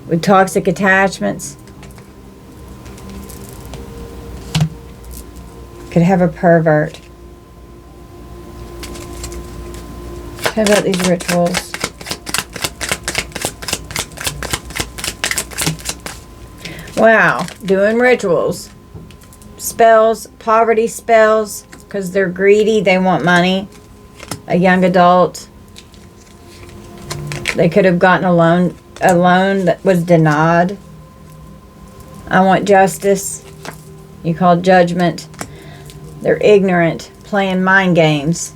with toxic attachments. Could have a pervert. How about these rituals? Wow, doing rituals. Spells, poverty spells, because they're greedy, they want money. A young adult. They could have gotten a loan that was denied. I want justice. You call judgment. They're ignorant, playing mind games.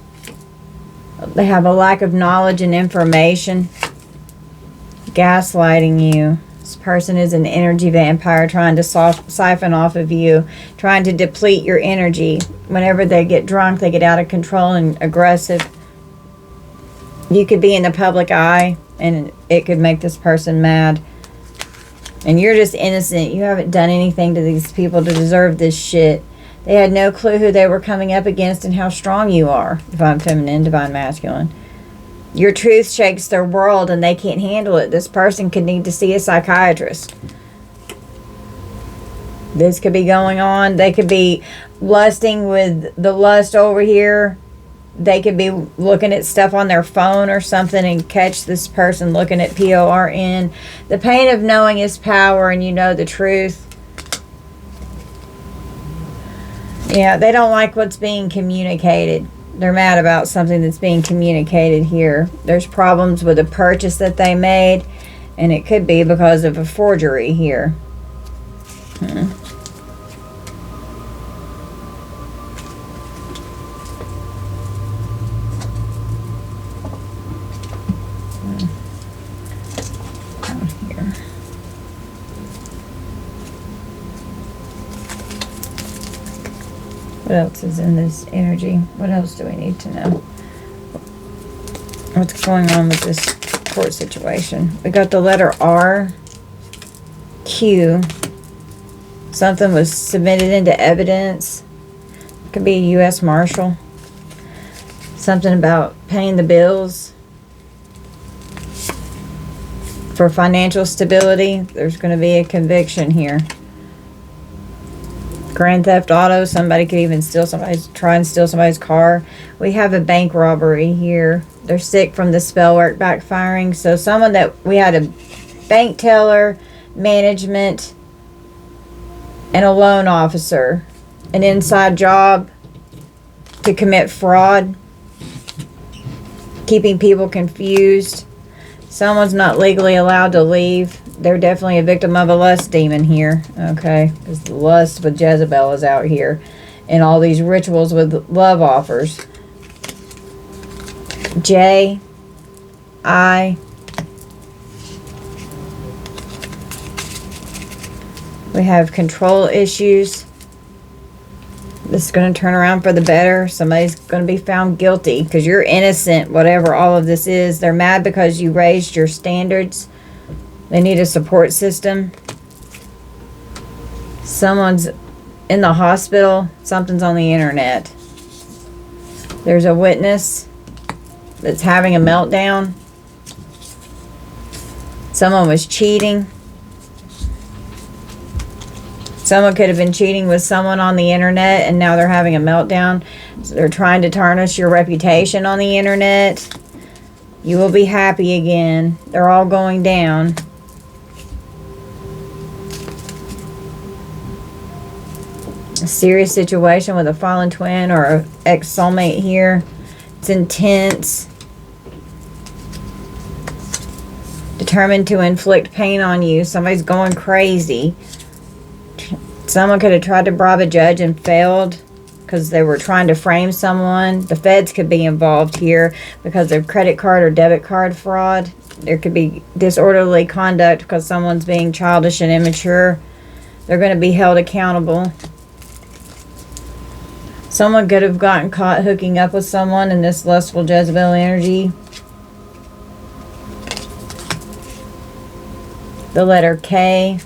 They have a lack of knowledge and information. Gaslighting you. This person is an energy vampire trying to siphon off of you, trying to deplete your energy. Whenever they get drunk, they get out of control and aggressive. You could be in the public eye, and it could make this person mad. And you're just innocent. You haven't done anything to these people to deserve this shit. They had no clue who they were coming up against and how strong you are. Divine feminine, divine masculine. Your truth shakes their world and they can't handle it. This person could need to see a psychiatrist. This could be going on. They could be lusting with the lust over here. They could be looking at stuff on their phone or something and catch this person looking at porn. The pain of knowing is power, and you know the truth. Yeah, they don't like what's being communicated. They're mad about something that's being communicated here. There's problems with a purchase that they made, and it could be because of a forgery here. What else is in this energy? What else do we need to know? What's going on with this court situation? We got the letter R, Q. Something was submitted into evidence. It could be a U.S. Marshal. Something about paying the bills. For financial stability, there's going to be a conviction here. Grand theft auto, somebody could even try and steal somebody's car. We have a bank robbery here. They're sick from the spell work backfiring. So someone that we had a bank teller, management, and a loan officer. An inside job to commit fraud. Keeping people confused. Someone's not legally allowed to leave. they're definitely a victim of a lust demon here, okay? Because lust with Jezebel is out here. And all these rituals with love offers. J, I. We have control issues. This is going to turn around for the better. Somebody's going to be found guilty because you're innocent, whatever all of this is. They're mad because you raised your standards. They need a support system. Someone's in the hospital. Something's on the internet. There's a witness that's having a meltdown. Someone was cheating. Someone could have been cheating with someone on the internet and now they're having a meltdown. So they're trying to tarnish your reputation on the internet. You will be happy again. They're all going down. A serious situation with a fallen twin or an ex-soulmate here. It's intense. Determined to inflict pain on you. Somebody's going crazy. Someone could have tried to bribe a judge and failed because they were trying to frame someone. The feds could be involved here because of credit card or debit card fraud. There could be disorderly conduct because someone's being childish and immature. They're going to be held accountable. Someone could have gotten caught hooking up with someone in this lustful Jezebel energy. The letter K.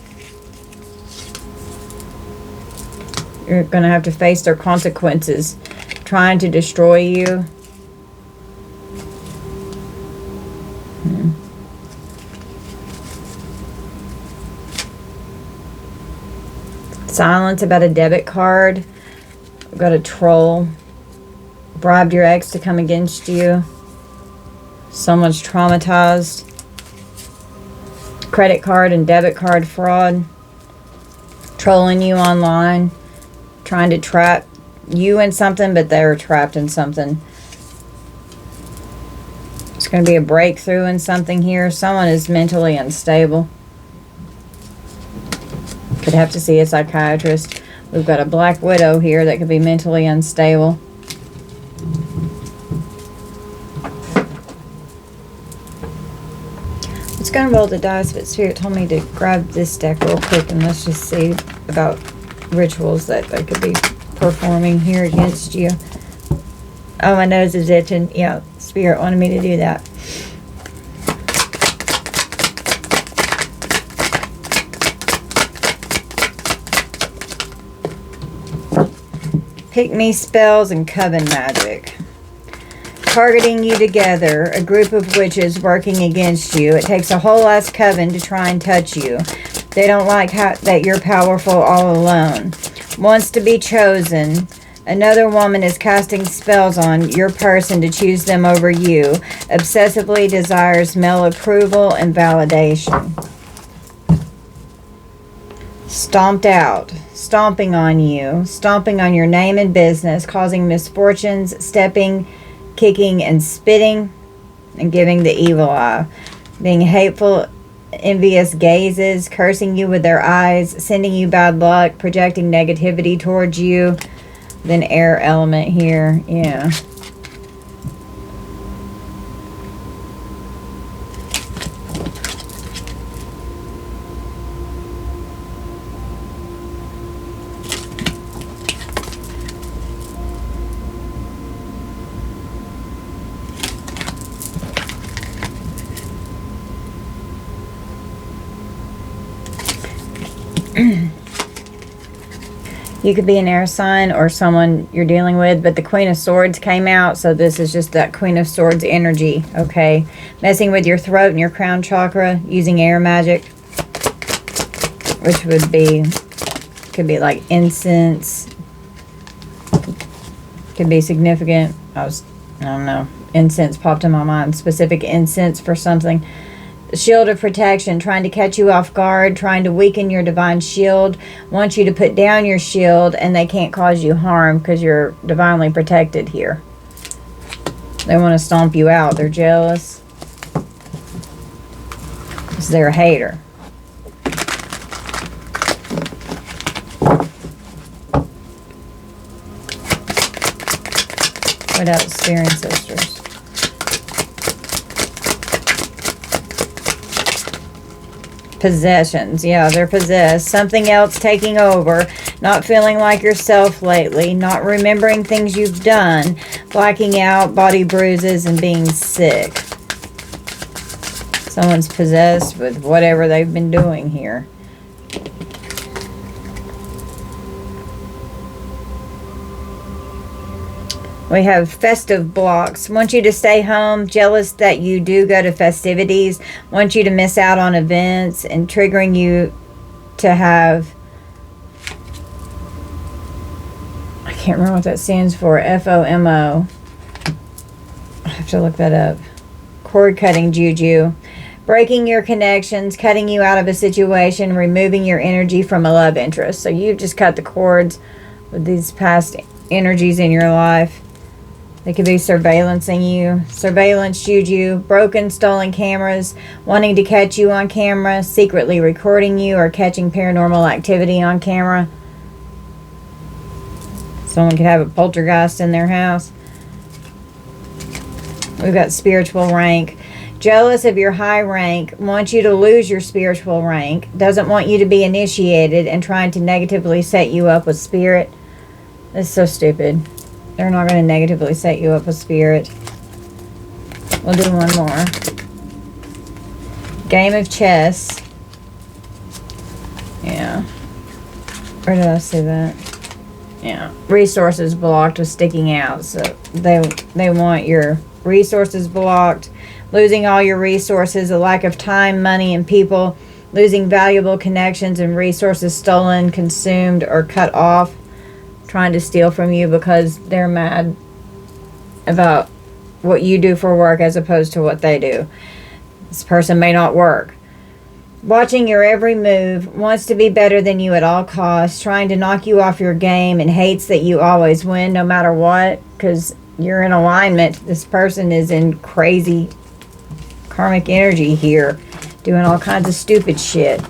You're going to have to face their consequences. Trying to destroy you. Silence about a debit card. We've got a troll. Bribed your ex to come against you. Someone's traumatized. Credit card and debit card fraud. Trolling you online. Trying to trap you in something, but they're trapped in something. It's going to be a breakthrough in something here. Someone is mentally unstable. Could have to see a psychiatrist. We've got a black widow here that could be mentally unstable. Let's go and roll the dice, but Spirit told me to grab this deck real quick and let's just see about rituals that they could be performing here against you. Oh, my nose is itching. Yeah, Spirit wanted me to do that. Pick me spells and coven magic. Targeting you together, a group of witches working against you. It takes a whole ass coven to try and touch you. They don't like that you're powerful all alone. Wants to be chosen. Another woman is casting spells on your person to choose them over you. Obsessively desires male approval and validation. Stomped out. Stomping on you. Stomping on your name and business. Causing misfortunes. Stepping, kicking, and spitting. And giving the evil eye. Being hateful, envious gazes, cursing you with their eyes, sending you bad luck, projecting negativity towards you. Then air element here, yeah. You could be an air sign or someone you're dealing with, but the Queen of Swords came out, so this is just that Queen of Swords energy, okay? Messing with your throat and your crown chakra, using air magic, which would be, could be like incense, could be significant. I don't know, incense popped in my mind, specific incense for something. Shield of protection, trying to catch you off guard, trying to weaken your divine shield, wants you to put down your shield, and they can't cause you harm because you're divinely protected here. They want to stomp you out. They're jealous because they're a hater. What else, spirit ancestors? Possessions. Yeah, they're possessed. Something else taking over. Not feeling like yourself lately. Not remembering things you've done. Blacking out, body bruises, and being sick. Someone's possessed with whatever they've been doing here. We have festive blocks. Want you to stay home. Jealous that you do go to festivities. Want you to miss out on events and triggering you to have... I can't remember what that stands for. FOMO. I have to look that up. Cord cutting juju. Breaking your connections. Cutting you out of a situation. Removing your energy from a love interest. So you've just cut the cords with these past energies in your life. They could be surveillancing you. Surveillance juju. Broken, stolen cameras. Wanting to catch you on camera. Secretly recording you or catching paranormal activity on camera. Someone could have a poltergeist in their house. We've got spiritual rank. Jealous of your high rank. Wants you to lose your spiritual rank. Doesn't want you to be initiated and trying to negatively set you up with spirit. That's so stupid. They're not going to negatively set you up with spirit. We'll do one more. Game of chess. Yeah. Where did I see that? Yeah. Resources blocked with sticking out. So they want your resources blocked. Losing all your resources. A lack of time, money, and people. Losing valuable connections and resources stolen, consumed, or cut off. Trying to steal from you because they're mad about what you do for work as opposed to what they do. This person may not work. Watching your every move, wants to be better than you at all costs, trying to knock you off your game and hates that you always win no matter what because you're in alignment. This person is in crazy karmic energy here, doing all kinds of stupid shit.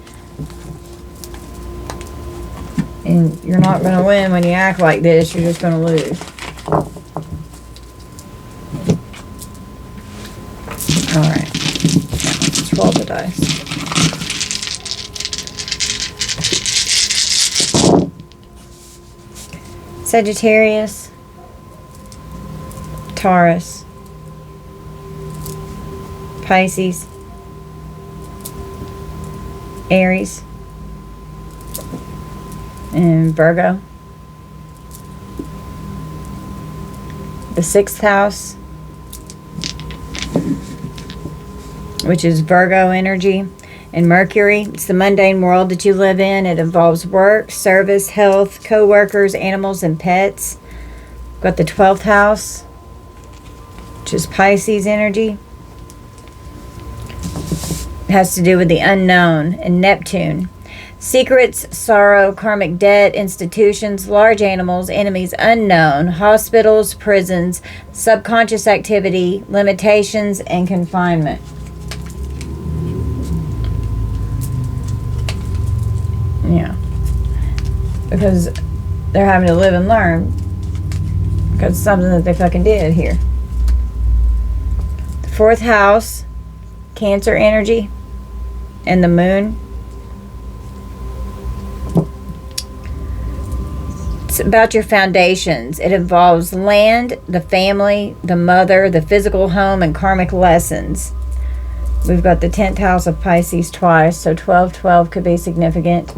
And you're not going to win when you act like this. You're just going to lose. Alright. Let's roll the dice. Sagittarius. Taurus. Pisces. Aries. And Virgo. The 6th house, which is Virgo energy, and Mercury. It's the mundane world that you live in. It involves work, service, health, co-workers, animals, and pets. We've got the 12th house, which is Pisces energy. It has to do with the unknown, and Neptune. Secrets, sorrow, karmic debt, institutions, large animals, enemies unknown, hospitals, prisons, subconscious activity, limitations, and confinement. Yeah. Because they're having to live and learn. Because it's something that they fucking did here. The 4th house, Cancer energy, and the moon. It's about your foundations. It involves land, the family, the mother, the physical home, and karmic lessons. We've got the 10th house of Pisces twice, so 12-12 could be significant.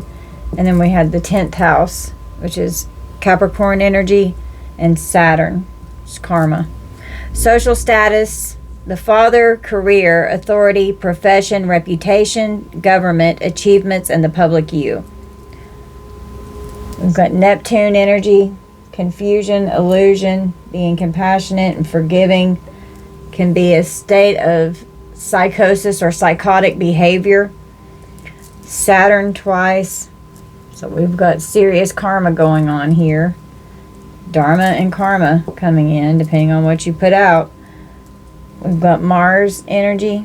And then we had the 10th house, which is Capricorn energy, and Saturn, which is karma. Social status, the father, career, authority, profession, reputation, government, achievements, and the public you. We've got Neptune energy, confusion, illusion, being compassionate and forgiving. Can be a state of psychosis or psychotic behavior. Saturn twice. So we've got serious karma going on here. Dharma and karma coming in, depending on what you put out. We've got Mars energy.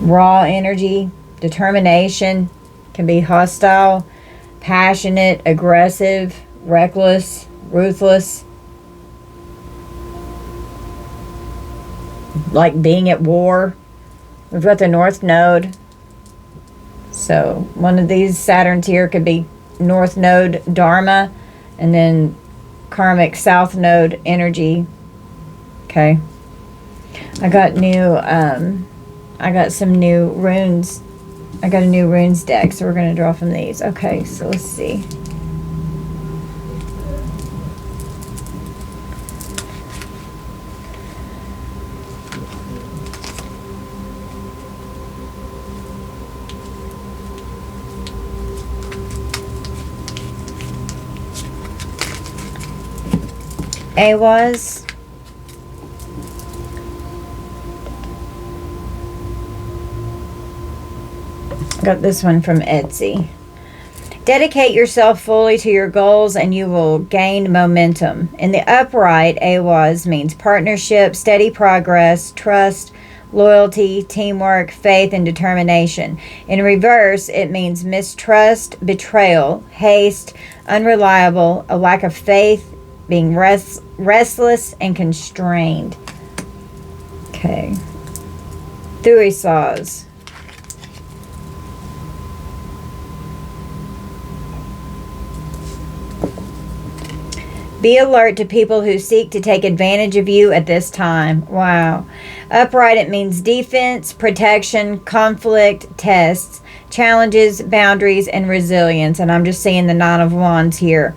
Raw energy, determination. Can be hostile, passionate, aggressive, reckless, ruthless. like being at war. We've got the North Node. So one of these Saturns here could be North Node Dharma, and then Karmic South Node energy. Okay. I got some new runes. I got a new runes deck, so we're going to draw from these. Okay, so let's see. AWAS. Got this one from Etsy. Dedicate yourself fully to your goals and you will gain momentum. In the upright, AWAS means partnership, steady progress, trust, loyalty, teamwork, faith, and determination. In reverse, it means mistrust, betrayal, haste, unreliable, a lack of faith, being restless and constrained. Okay. Thui saws. Be alert to people who seek to take advantage of you at this time. Wow. Upright, it means defense, protection, conflict, tests, challenges, boundaries, and resilience. And I'm just seeing the Nine of Wands here.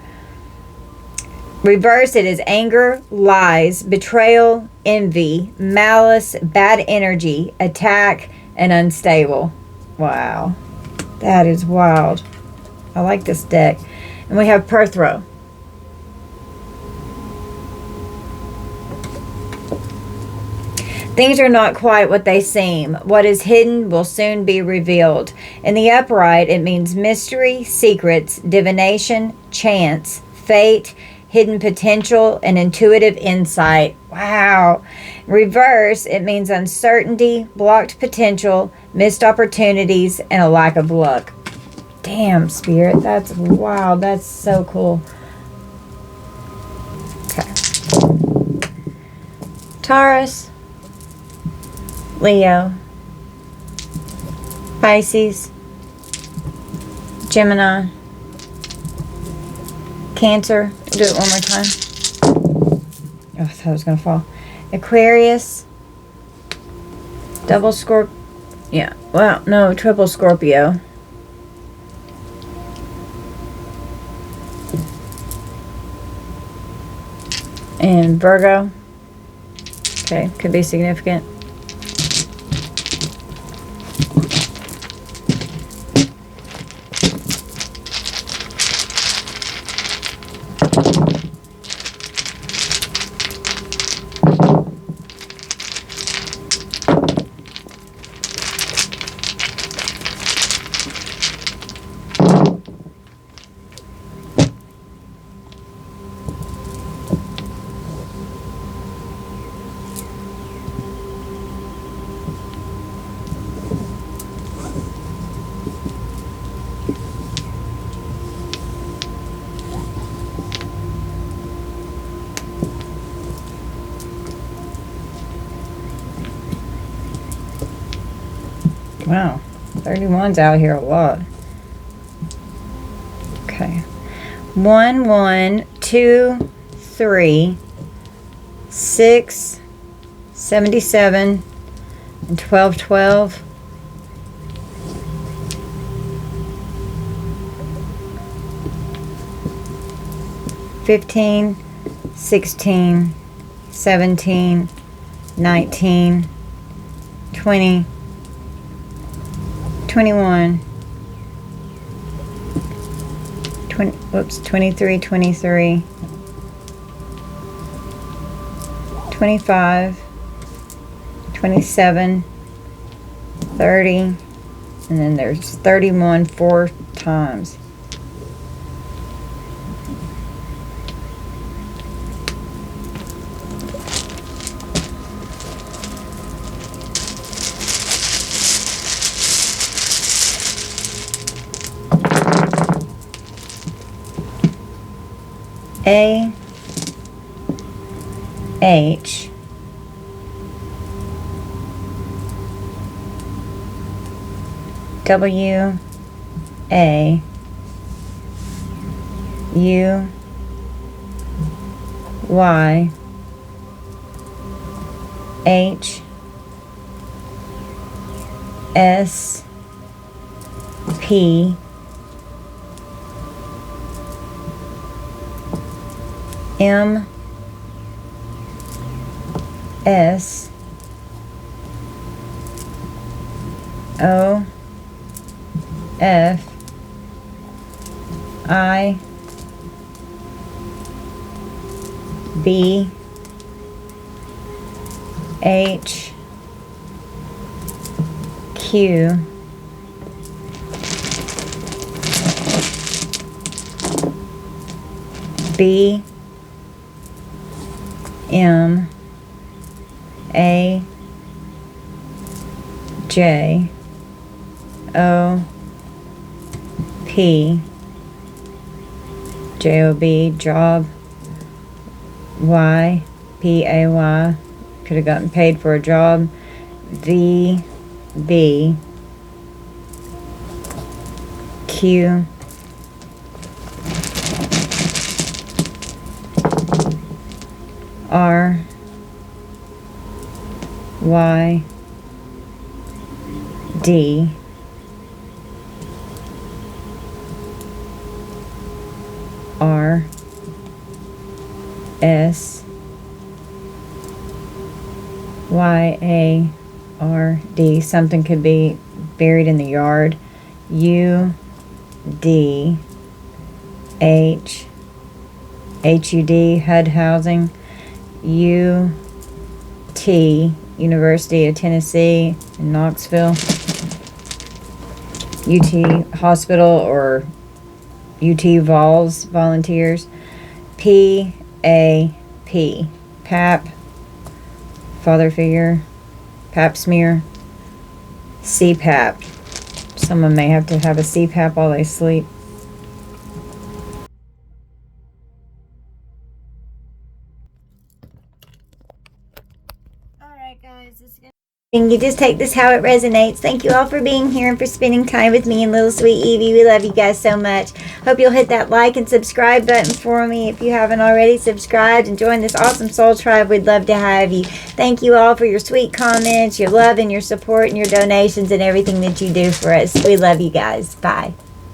Reverse, it is anger, lies, betrayal, envy, malice, bad energy, attack, and unstable. Wow. That is wild. I like this deck. And we have Perthro. Things are not quite what they seem. What is hidden will soon be revealed. In the upright, it means mystery, secrets, divination, chance, fate, hidden potential, and intuitive insight. Wow. Reverse, it means uncertainty, blocked potential, missed opportunities, and a lack of luck. Damn, Spirit. That's wild. That's so cool. Okay. Taurus, Leo, Pisces, Gemini, Cancer. Do it one more time. Oh, I thought it was going to fall. Aquarius, double Scorpio. Yeah, well, no, triple Scorpio. And Virgo. Okay, could be significant. Wow, 31's out here a lot. Okay. 1, 1, 2, 3, 6, 77, and 12, 12. $15, 16, 17, 19, 20, 21, 23, 23, 25, 27, 30, and then there's 31 4 times. A H W A U Y H S P M S O F I B H Q B M A J O P J-O-B, job, Y, P-A-Y, could have gotten paid for a job, V, B, Q, R, Y, D, R, S, Y, A, R, D. Something could be buried in the yard. U, D, H, HUD, HUD housing. U, T, University of Tennessee in Knoxville. UT Hospital or UT Vols volunteers. P A P, Pap, father figure, Pap smear. CPAP, someone may have to have a CPAP while they sleep. Alright guys, this is gonna you just take this how it resonates. Thank you all for being here and for spending time with me and little sweet Evie. We love you guys so much. Hope you'll hit that like and subscribe button for me if you haven't already subscribed, and join this awesome soul tribe. We'd love to have you. Thank you all for your sweet comments, your love and your support and your donations and everything that you do for us. We love you guys. Bye.